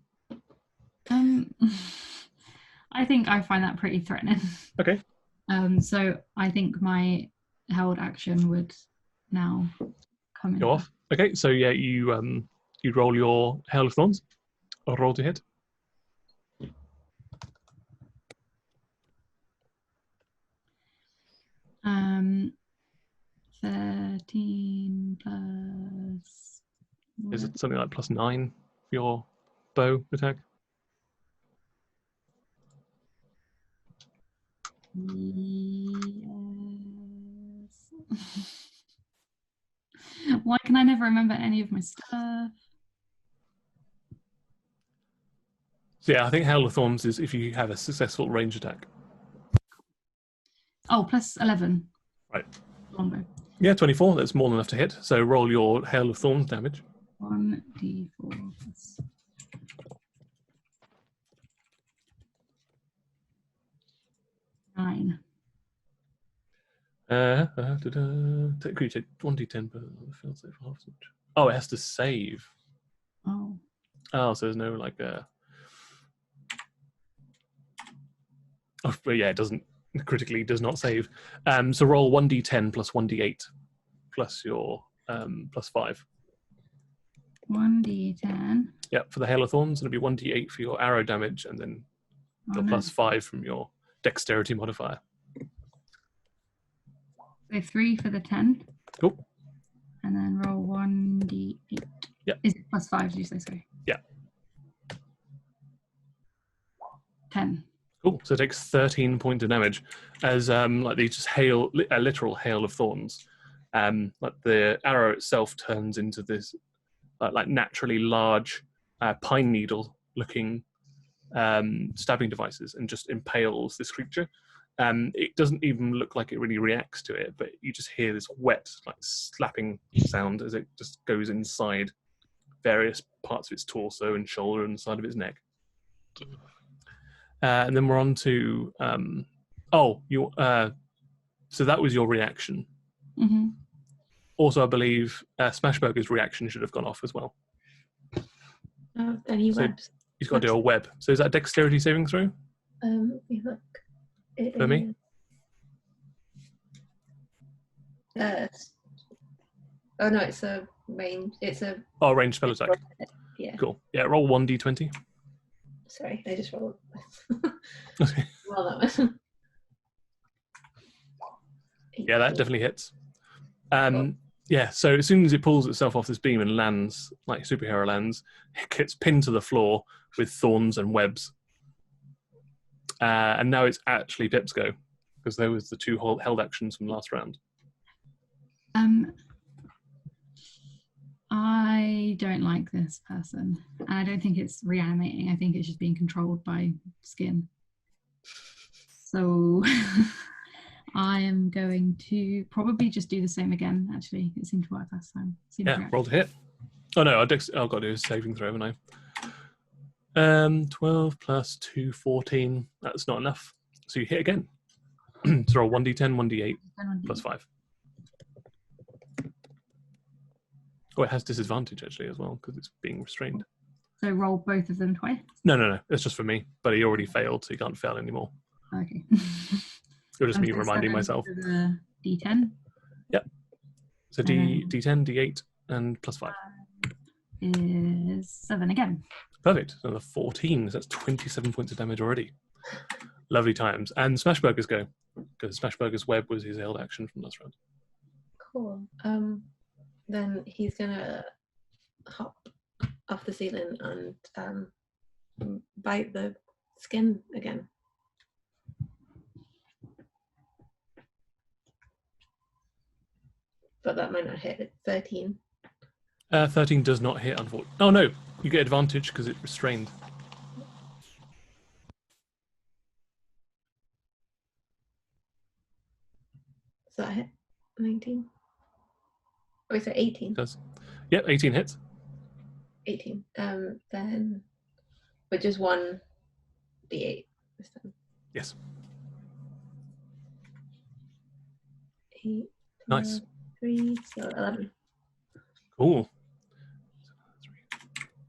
I think I find that pretty threatening. Okay. So I think my held action would now come in. Go off. Okay, so yeah, you roll your Hail of Thorns, or roll to hit. Um, 13 plus. Is it something like +9 for your bow attack? Yes. Why can I never remember any of my stuff? So yeah, I think Hail of Thorns is if you have a successful range attack. Oh, plus 11. Right. Longbow. Yeah, 24. That's more than enough to hit. So roll your Hail of Thorns damage. 1d4 plus. Nine. Creature 1d10 per failed save for half as much. Oh, it has to save. Oh. Oh, so there's no like Oh, but yeah, it doesn't critically does not save. So roll 1d10 plus 1d8 plus your +5. 1d10. Yeah, for the Hail of Thorns, it'll be 1d8 for your arrow damage, and then your +5 from your dexterity modifier. So 3 for the 10. Cool. And then roll 1d8. Yeah. Is it +5, did you say? Sorry. Yeah. 10. Cool. So it takes 13 points of damage as like these just a literal hail of thorns. Like the arrow itself turns into this like naturally large pine needle looking stabbing devices and just impales this creature. It doesn't even look like it really reacts to it, but you just hear this wet, like slapping sound as it just goes inside various parts of its torso and shoulder and the side of its neck. And then we're on to so that was your reaction. Mm-hmm. Also, I believe Smashburger's reaction should have gone off as well. Then he webs. He's got to do a web. So is that dexterity saving throw? You look. For me? Oh no, it's a range. It's a. Oh, range spell attack. Yeah. Cool. Yeah, roll 1d20. Sorry, I just rolled. Okay. Roll that one. Yeah, that definitely hits. Yeah, so as soon as it pulls itself off this beam and lands, like superhero lands, it gets pinned to the floor with thorns and webs. And now it's actually Pip's go, because there was the two held actions from last round. I don't like this person. And I don't think it's reanimating. I think it's just being controlled by skin. So I am going to probably just do the same again, actually. It seemed to work last time. Yeah, roll to hit. Oh no, I've got to do a saving throw, haven't I? 12 plus 2, 14. That's not enough. So you hit again. So roll 1d10, 1d8, plus 5. Oh, it has disadvantage actually as well because it's being restrained. So roll both of them twice? No. It's just for me. But he already failed, so he can't fail anymore. Okay. It was just me reminding myself. D10. Yep. So D10, D8, and +5. Is 7 again. Perfect. So another 14. So that's 27 points of damage already. Lovely times. And Smashburgers go. Because Smashburger's web was his held action from last round. Cool. Then he's gonna hop off the ceiling and bite the skin again. But that might not hit. It's 13. 13 does not hit, unfortunately. Oh no, you get advantage because it's restrained. So that hit 19. Oh, is it 18? It does. Yep, 18 hits. 18. Then, but just one d8 this time. Yes. 8. Nice. 3, so 11. Cool.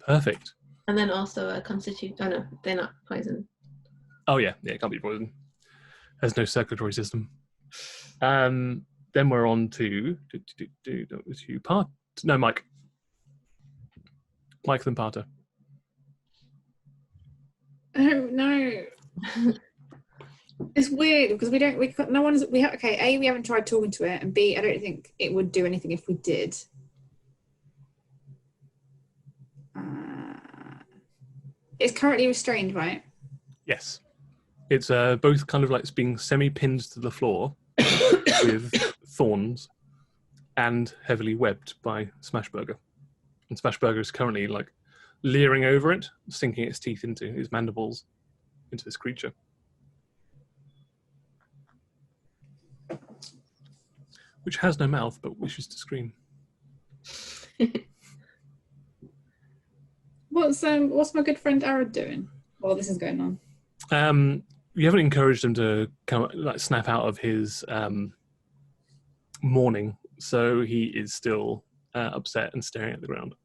Perfect. And then also a constitution. Oh no, they're not poison. Oh yeah, it can't be poison. There's no circulatory system. Then we're on to Mike. Mike then Parter. Oh no. It's weird because we haven't tried talking to it, and B, I don't think it would do anything if we did. It's currently restrained, right? Yes. It's both kind of like it's being semi-pinned to the floor with thorns and heavily webbed by Smashburger. And Smashburger is currently like leering over it, sinking its teeth into his mandibles into this creature. Which has no mouth but wishes to scream. What's my good friend Arad doing while this is going on? You haven't encouraged him to snap out of his mourning, so he is still upset and staring at the ground.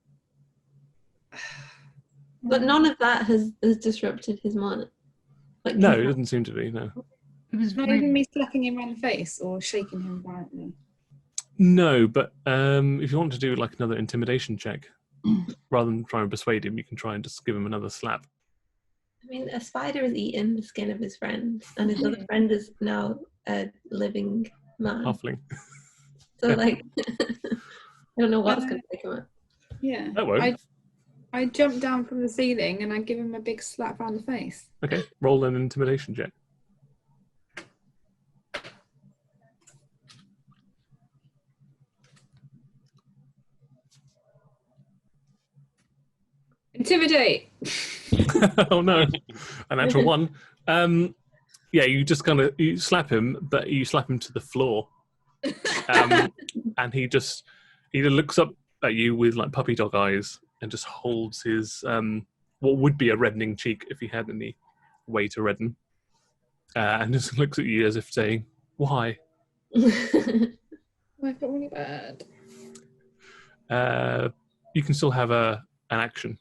But none of that has disrupted his morning. Like, no, it doesn't seem to be. No. It was Not even me slapping him around the face or shaking him violently. No, but if you want to do like another intimidation check, rather than trying to persuade him, you can try and just give him another slap. I mean, a spider is eating the skin of his friend, and his other friend is now a living man. Halfling. So, like, I don't know what's going to take him out. Yeah. That won't. I jump down from the ceiling and I give him a big slap around the face. Okay, roll an intimidation check. Intimidate. Oh no, a natural one. Yeah, you just you slap him, but you slap him to the floor, and he looks up at you with like puppy dog eyes and just holds his what would be a reddening cheek if he had any way to redden, and just looks at you as if saying, "Why?" I feel really bad. You can still have an action.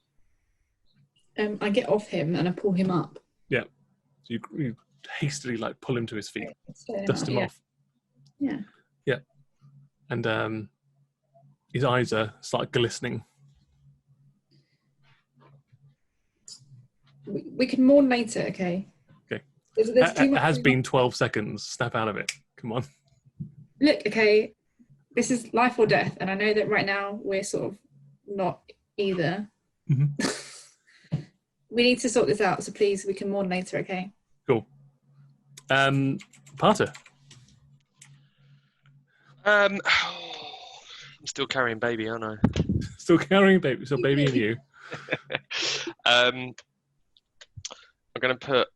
I get off him and I pull him up. Yeah. So you hastily like pull him to his feet, dust him off. Yeah. Yeah. And his eyes start glistening. We can mourn later, okay? Okay. There's too much it has been 12 seconds. Snap out of it. Come on. Look, okay, this is life or death, and I know that right now we're sort of not either. Mm-hmm. We need to sort this out, so please, we can mourn later, okay? Cool. Parter. I'm still carrying baby, aren't I? Still carrying baby. So baby and you. I'm gonna put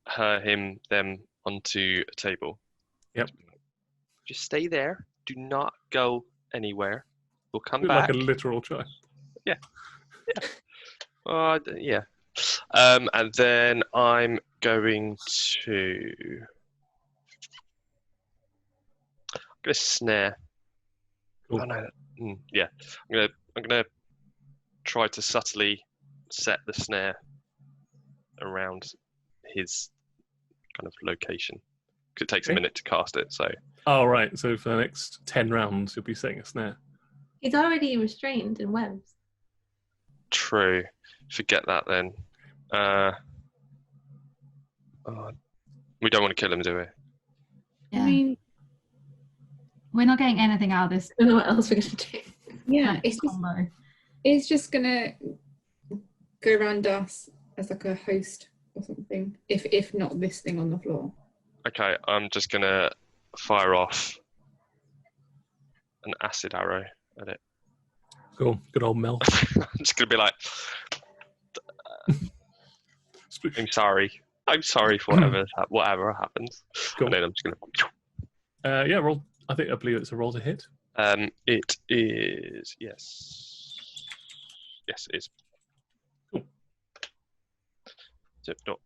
her, him, them onto a table. Yep. Just stay there. Do not go anywhere. We'll come Like back. a literal child. Yeah. Yeah. And then I'm going to snare. Cool. Oh, no. Yeah. I'm gonna try to subtly set the snare around his kind of location. 'cause it takes a minute to cast it. So. Oh right. So for the next 10 rounds, you'll be setting a snare. He's already restrained in webs. True. Forget that then. We don't want to kill him, do we? Yeah. I mean, We're not getting anything out of this. I don't know what else we're going to do. yeah, combo. it's just gonna go around us as like a host or something. If not this thing on the floor. Okay, I'm just gonna fire off an acid arrow at it. Cool. Good old Mel. I'm just gonna be like, I'm sorry for whatever happens. Cool. And then I'm just gonna. Yeah, roll. I believe it's a roll to hit. It is yes. Yes, it is. Cool. So not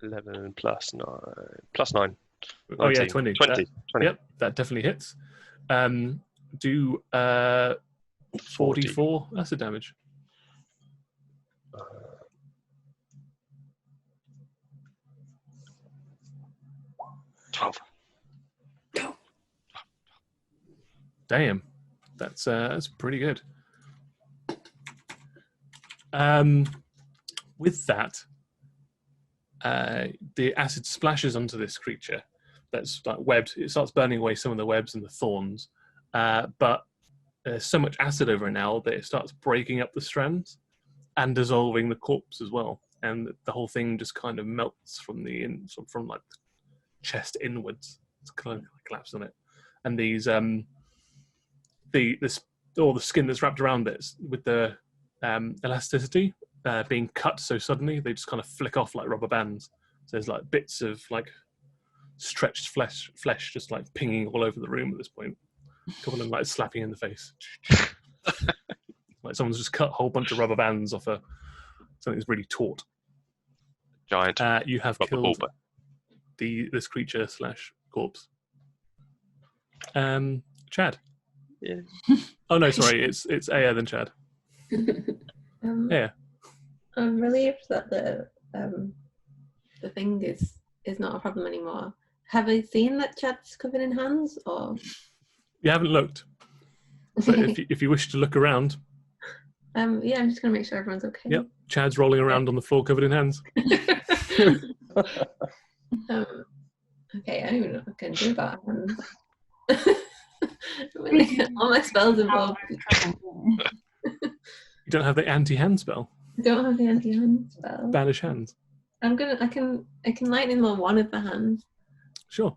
11 plus 9 plus 9. 19. Oh yeah, 20. 20. Yep, that definitely hits. Do 44 acid damage. 12. Damn, that's pretty good. With that, the acid splashes onto this creature that's like webbed. It starts burning away some of the webs and the thorns, but there's so much acid over it now that it starts breaking up the strands and dissolving the corpse as well, and the whole thing just kind of melts from from like chest inwards. It's kind of collapsed on it, and these all the skin that's wrapped around it with the elasticity being cut so suddenly, they just kind of flick off like rubber bands. So there's like bits of like stretched flesh just like pinging all over the room at this point. A couple of them like slapping in the face. Like someone's just cut a whole bunch of rubber bands off something that's really taut. Giant. You have killed this creature / corpse. Chad. Yeah. Oh no, sorry, it's Aya then Chad. Yeah. I'm relieved that the thing is not a problem anymore. Have I seen that Chad's covered in hands, or? You haven't looked, but if you wish to look around. Yeah, I'm just gonna make sure everyone's okay. Yep, Chad's rolling around on the floor covered in hands. Okay, I don't even know what I can do about hands. All my spells involve. You don't have the anti-hand spell. I don't have the anti-hand spell. Banish hands. I can lightning on one of the hands. Sure.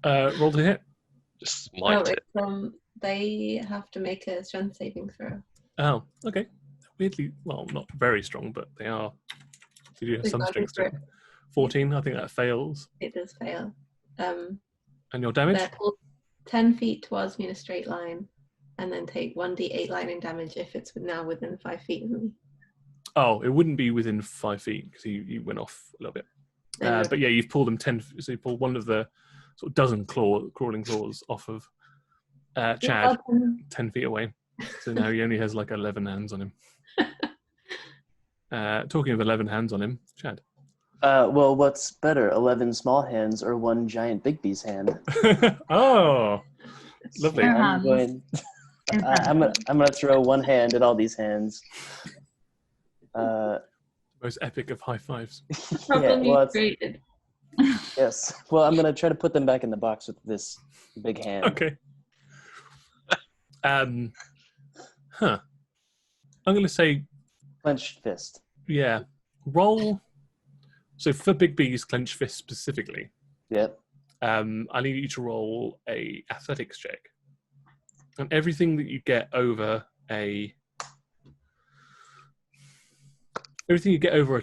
Roll to hit. Just smite it. They have to make a strength saving throw. Oh, okay. Weirdly, well, not very strong, but they are. They do have some strength to it. 14, I think that fails. It does fail. And your damage? They're pulled 10 feet towards me in a straight line, and then take 1d8 lightning damage if it's now within 5 feet of me. Oh, it wouldn't be within 5 feet because you went off a little bit. But yeah, you've pulled them 10. So you pulled one of the sort of dozen crawling claws off of Chad, 10 feet away. So now he only has like 11 hands on him. Talking of 11 hands on him, Chad. Well, what's better, 11 small hands or one giant Bigby's hand? Oh, lovely. I'm gonna throw one hand at all these hands. Most epic of high fives. Problem you created. Yes. Well, I'm gonna try to put them back in the box with this big hand. Okay. I'm gonna say clenched fist. Yeah. Roll. So for Big B's clenched fist specifically. Yep. I need you to roll a athletics check, and everything that you get over a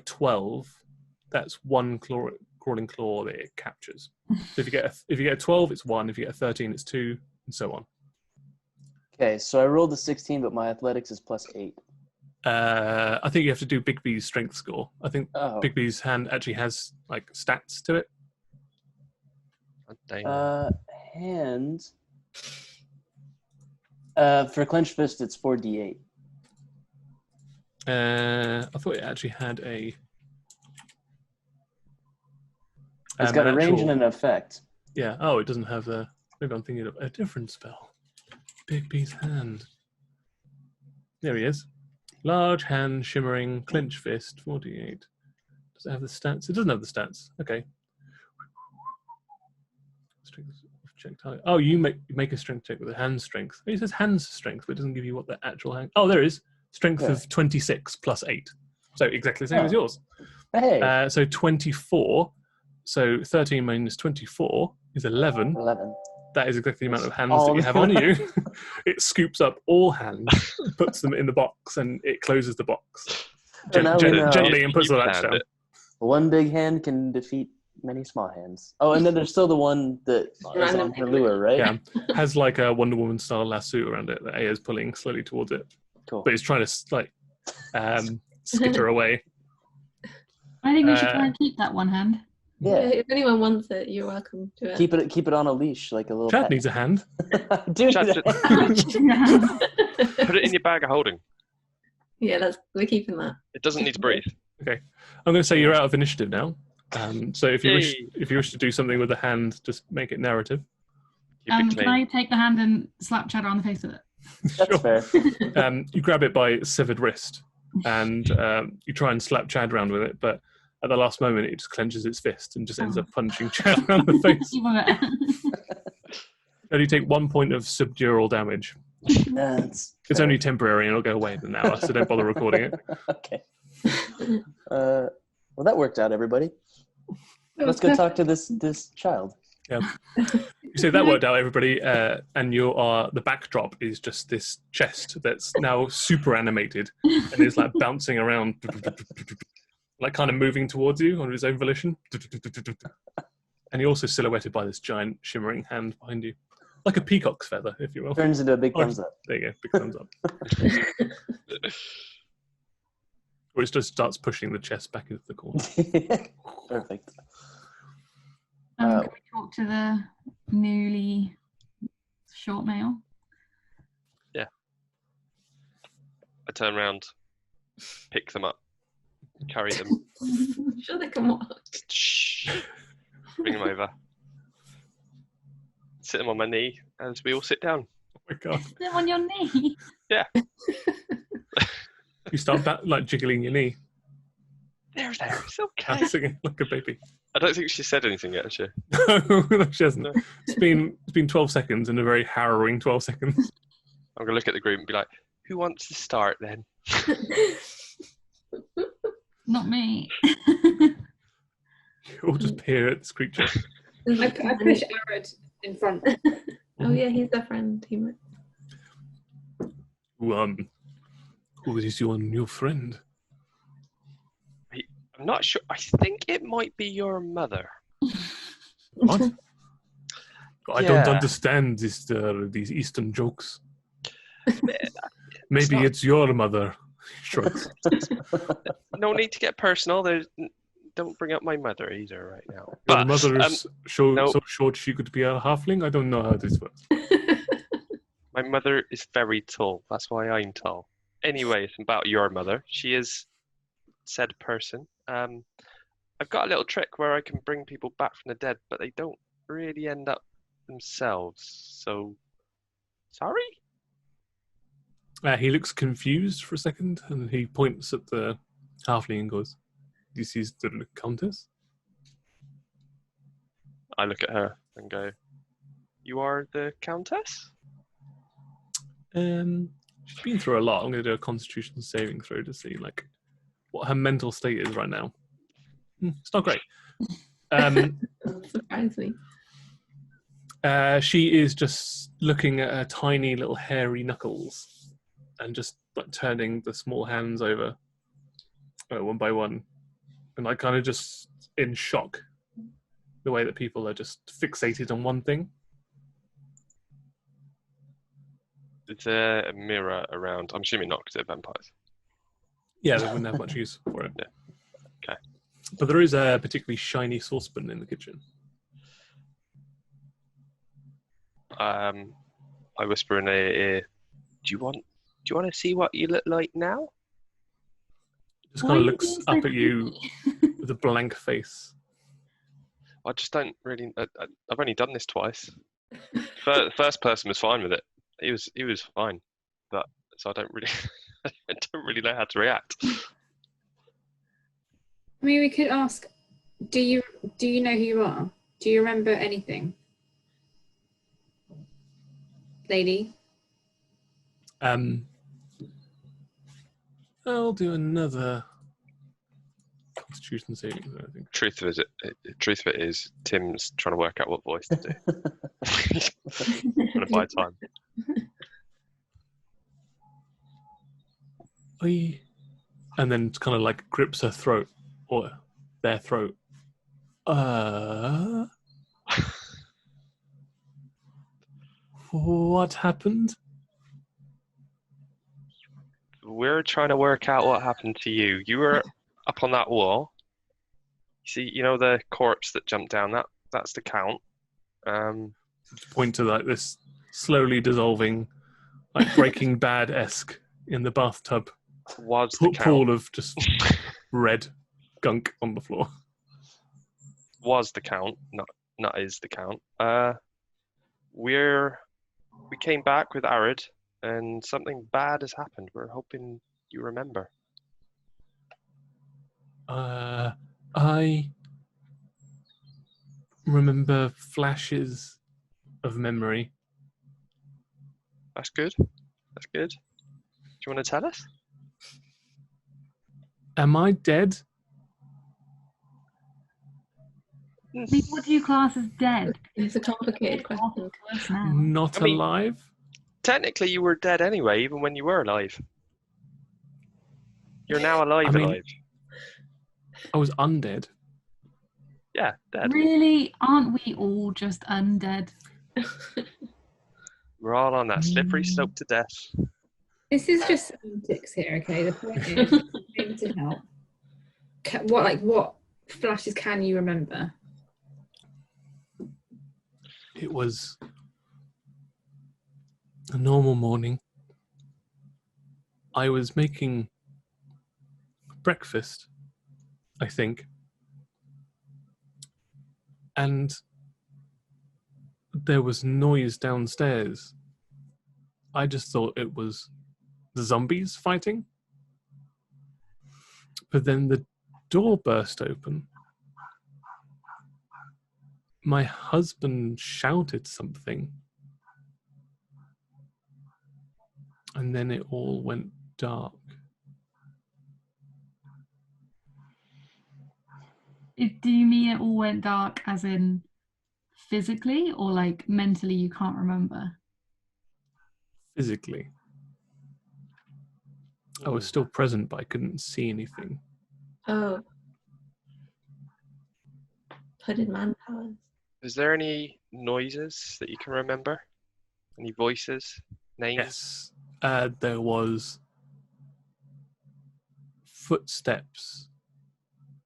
12, that's one crawling claw that it captures. So if you get a 12, it's 1. If you get a 13, it's 2, and so on. Okay, so I rolled a 16, but my athletics is +8. I think you have to do Big B's strength score. I think Big B's hand actually has like stats to it. Hand. For clenched fist, it's 4d8. I thought it actually had a. It's got a range and an effect. Yeah. Oh, it doesn't have the. Maybe I'm thinking of a different spell. Bigby's hand. There he is. Large hand, shimmering, clench fist, 48. Does it have the stats? It doesn't have the stats. Okay. Strength check target. Oh, you make a strength check with a hand strength. It says hand strength, but it doesn't give you what the actual hand. Oh, there is. Strength of 26 plus 8. So exactly the same as yours. Hey. So 24. So 13 minus 24 is 11. 11. That is exactly the amount of hands that you have on you. It scoops up all hands, puts them in the box, and it closes the box gently and puts the latch down. One big hand can defeat many small hands. Oh, and then there's still the one that is on her lure, right? Yeah, has like a Wonder Woman style lasso around it that Aya's pulling slowly towards it. Cool. But he's trying to like skitter away. I think we should try and keep that one hand. Yeah. If anyone wants it, you're welcome to it. Keep it on a leash like a little. Chad pet. needs a hand. Dude, Chad, put it in your bag of holding. Yeah, we're keeping that. It doesn't need to breathe. Okay, I'm going to say you're out of initiative now. So if you wish to do something with the hand, just make it narrative. Can I take the hand and slap Chad on the face with it? That's fair. You grab it by severed wrist, and you try and slap Chad around with it, but at the last moment, it just clenches its fist and just ends up punching Chad around the face. And you take 1 point of subdural damage. It's only temporary and it'll go away in an hour, so don't bother recording it. Okay. Well, that worked out, everybody. Let's go talk to this child. Yeah. You say that worked out, everybody, and the backdrop is just this chest that's now super animated and is like bouncing around, like kind of moving towards you on his own volition. And you're also silhouetted by this giant shimmering hand behind you. Like a peacock's feather, if you will. Turns into a big thumbs up. There you go, big thumbs up. Or it just starts pushing the chest back into the corner. Perfect. Can we talk to the newly short male? Yeah. I turn around, pick them up, carry them. I'm sure they can walk. Shh. Bring them over. Sit them on my knee as we all sit down. Oh my god. Sit them on your knee? Yeah. You start like jiggling your knee. There, it's okay. Singing like a baby. I don't think she said anything yet, has she? No, she hasn't. No. It's been 12 seconds and a very harrowing 12 seconds. I'm going to look at the group and be like, who wants to start then? Not me. You all just peer at this creature. I push Arad in front. Oh yeah, he's a friend. Who is your new friend? I'm not sure. I think it might be your mother. What? I don't understand these Eastern jokes. Maybe it's your mother. Shrugs. No need to get personal. Don't bring up my mother either right now. Your mother is so short she could be a halfling? I don't know how this works. My mother is very tall. That's why I'm tall. Anyway, it's about your mother. She is said person. I've got a little trick where I can bring people back from the dead, but they don't really end up themselves. So, sorry? He looks confused for a second, and he points at the halfling and goes, "This is the Countess?" I look at her and go, "You are the Countess?" She's been through a lot. I'm going to do a Constitution saving throw to see what her mental state is right now. It's not great. Surprise me. She is just looking at her tiny little hairy knuckles and just turning the small hands over one by one, and kind of just in shock the way that people are just fixated on one thing. Is there a mirror around? I'm assuming not because they're vampires. Yeah, they wouldn't have much use for it. Yeah. Okay. But there is a particularly shiny saucepan in the kitchen. I whisper in her ear, do you want to see what you look like now? Just kind of looks up at you with a blank face. I just don't really. I've only done this twice. First person was fine with it. He was fine, but so I don't really know how to react. I mean, we could ask. Do you know who you are? Do you remember anything, lady? I'll do another Constitution saving. I think. Truth of it is, Tim's trying to work out what voice to do. Trying to buy time. And then kind of like grips her throat or their throat. What happened? We're trying to work out what happened to you. You were up on that wall. See, you know the corpse that jumped down? That's the Count. Point to like this slowly dissolving, like Breaking Bad-esque in the bathtub. Was the Count. Pool of just red gunk on the floor. Was the Count, not is the Count. We came back with Arid, and something bad has happened. We're hoping you remember. I remember flashes of memory. That's good. That's good. Do you want to tell us? Am I dead? I mean, what do you class as dead? It's a complicated question. Not alive? Technically, you were dead anyway, even when you were alive. You're now alive. I was undead. Yeah, dead. Really? Aren't we all just undead? We're all on that slippery slope to death. This is just semantics here, okay? The point is maybe to help. What flashes can you remember? It was a normal morning. I was making breakfast, I think. And there was noise downstairs. I just thought it was the zombies fighting. But then the door burst open. My husband shouted something. And then it all went dark. Do you mean it all went dark as in physically, or like mentally you can't remember? Physically. I was still present, but I couldn't see anything. Oh. Hooded manpowers. Is there any noises that you can remember? Any voices? Names? Yes. There was footsteps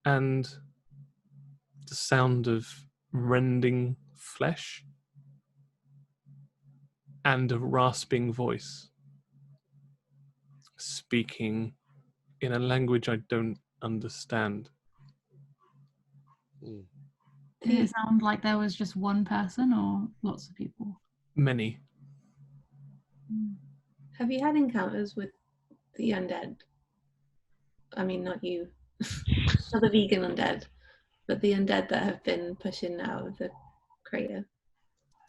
and the sound of rending flesh and a rasping voice speaking in a language I don't understand. Did it sound like there was just one person or lots of people? Many. Have you had encounters with the undead? I mean, not you. Not the vegan undead, but the undead that have been pushing out of the crater.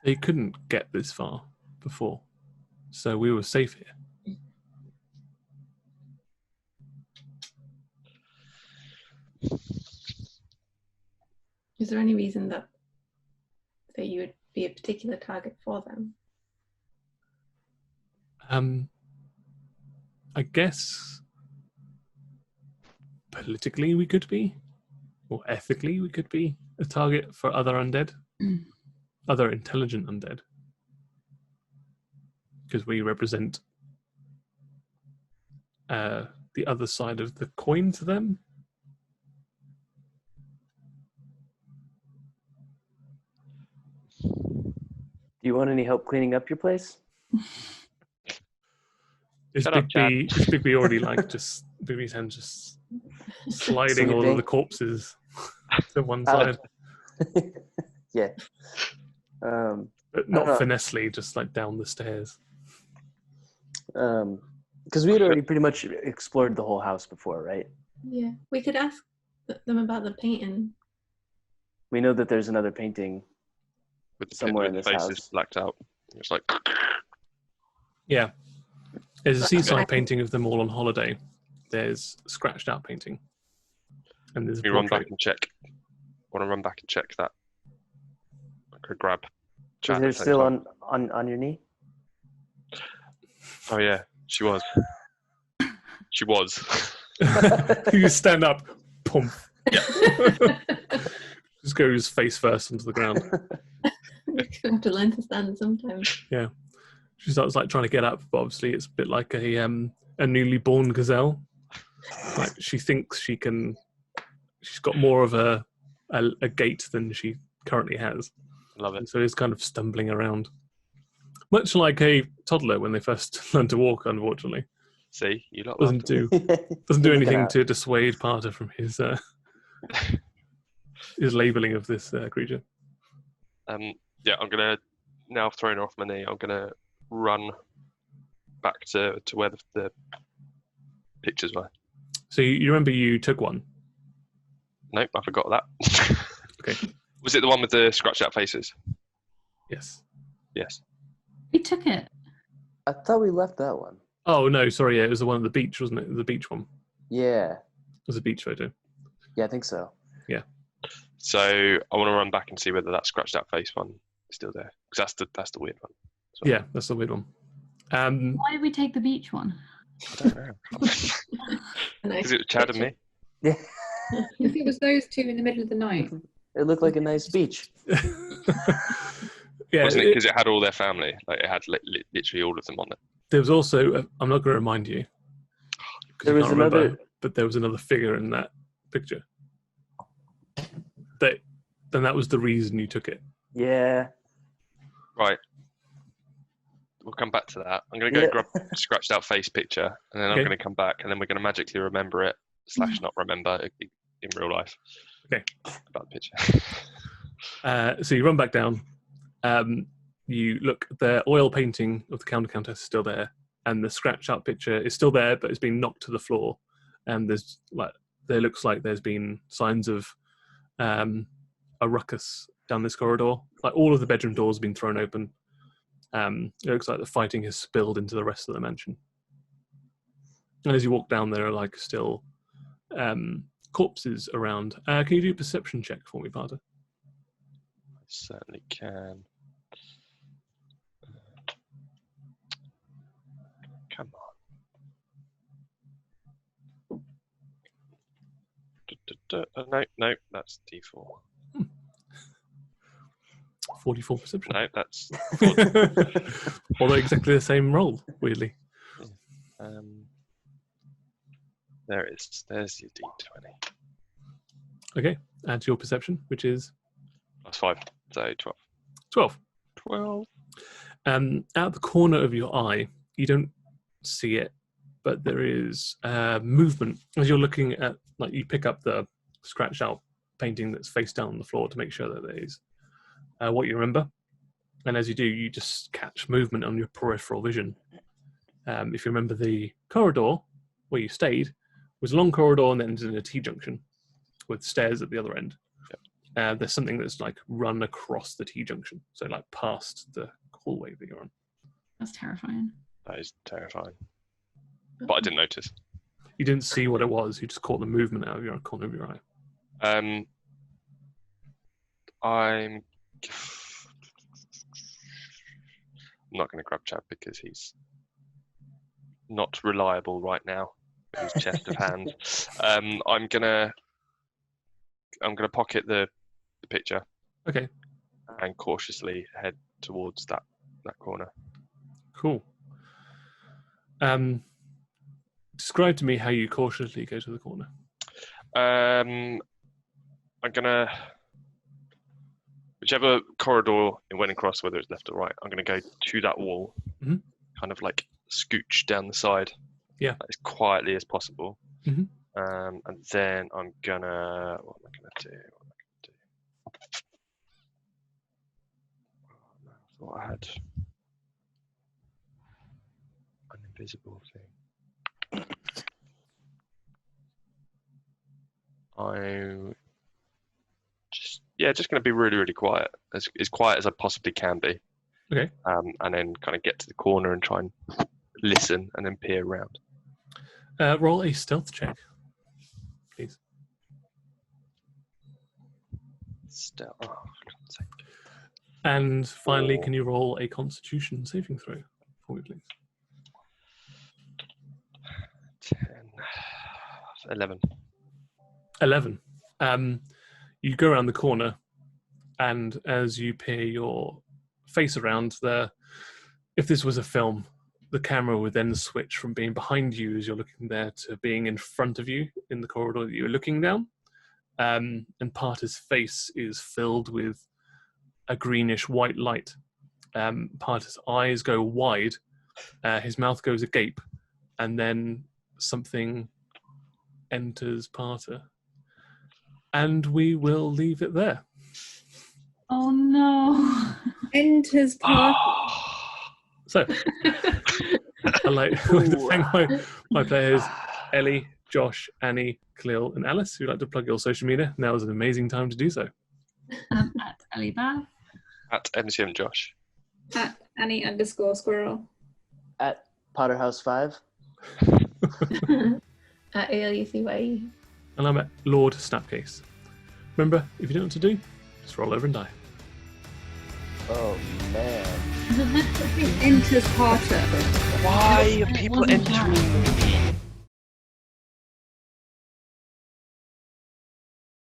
They couldn't get this far before, so we were safe here. Is there any reason that you would be a particular target for them? I guess politically we could be, or ethically we could be a target for other undead, other intelligent undead, because we represent the other side of the coin to them. Do you want any help cleaning up your place? Is Big B already like just Big B's hand just sliding all of the corpses to one side? Yeah. But not finessely, just like down the stairs. Because we had already pretty much explored the whole house before, right? Yeah, we could ask them about the painting. We know that there's another painting With the somewhere in with this the faces house. blacked out. It's like Yeah. There's a Right. seaside painting of them all on holiday. There's a scratched out painting. And there's a we run portrait. back and check. Want to run back and check that? I could grab. Is Chat there at the same still time. on your knee? Oh yeah, she was. She was. You stand up, pump. Just goes face first onto the ground. We're gonna have to learn to stand sometimes. Yeah. She starts like trying to get up, but obviously it's a bit like a newly born gazelle. Like she thinks she's got more of a gait than she currently has. Love it. And so it's kind of stumbling around. Much like a toddler when they first learn to walk, unfortunately. See, you lot Doesn't loved it. do Looking anything out. to dissuade Parter from his labeling of this creature. Yeah, I'm gonna now I've thrown her off my knee. I'm gonna run back to where the pictures were. So you remember you took one? Nope, I forgot that. Okay. Was it the one with the scratched out faces? Yes. Yes. We took it. I thought we left that one. Oh no, sorry. Yeah, it was the one on the beach, wasn't it? The beach one. Yeah. It was a beach photo. Yeah, I think so. So I want to run back and see whether that scratched out face one is still there, because that's the weird one. So, Yeah, that's the weird one. Why did we take the beach one? I don't know. Because it was Chad and me. Yeah. If it was those two in the middle of the night. It looked like a nice beach. Yeah, Wasn't it? Because it had all their family. Like it had literally all of them on it. there was also. I'm not going to remind you. 'Cause There you was can't remember, another. but there was another figure in that picture. Then that was the reason you took it. Yeah. Right. We'll come back to that. I'm going to go Yeah. grab a scratched out face picture, and then Okay. I'm going to come back, and then we're going to magically remember it / not remember it in real life. Okay. About the picture. So you run back down. You look. The oil painting of the Count and Countess is still there, and the scratched out picture is still there, but it's been knocked to the floor. And there looks like there's been signs of a ruckus down this corridor. Like all of the bedroom doors have been thrown open. It looks like the fighting has spilled into the rest of the mansion. And as you walk down, there are like still corpses around. Can you do a perception check for me, Parter? I certainly can. Come on. No, that's D4. 44 perception. No, that's Although exactly the same roll, weirdly. there it is. There's your D20. Okay, add to your perception, which is That's 5, so 12. 12. 12. Out the corner of your eye, you don't see it, but there is movement as you're looking at. Like you pick up the scratched out painting that's face down on the floor to make sure that there is what you remember, and as you do, you just catch movement on your peripheral vision. If you remember, the corridor where you stayed was a long corridor and then ended in a T-junction with stairs at the other end. There's something that's like run across the T-junction, so like past the hallway that you're on. That's terrifying. That is terrifying. But I didn't notice. You didn't see what it was. You just caught the movement out of your corner of your eye. I'm not going to grab Chad because he's not reliable right now with his chest of hands. I'm gonna pocket the picture. Okay. And cautiously head towards that corner. Cool. Describe to me how you cautiously go to the corner. I'm gonna, whichever corridor it went across, whether it's left or right, I'm gonna go to that wall, kind of like scooch down the side, as quietly as possible, and then I'm gonna. What am I gonna do? What I had? An invisible thing. I'm just going to be really, really quiet, as quiet as I possibly can be. Okay. And then kind of get to the corner and try and listen, and then peer around. Roll a stealth check, please. Stealth. Oh, for God's sake. And finally, can you roll a Constitution saving throw for me, please? 10, 11. 11. You go around the corner, and as you peer your face around there, if this was a film, the camera would then switch from being behind you as you're looking there to being in front of you in the corridor that you're looking down. And Parter's face is filled with a greenish white light. Parter's eyes go wide, his mouth goes agape, and then something enters Parter. And we will leave it there. Oh no. Enters part. So, I'd like to thank my players, Ellie, Josh, Annie, Khalil, and Alice, who'd like to plug your social media. Now is an amazing time to do so. At Ellie Bath. At MCM Josh. At Annie_squirrel. At Potterhouse5. At ALUCYE. And I'm at Lord Snapcase. Remember, if you don't know what to do, just roll over and die. Oh, man. Enters Parter. Why are people entering?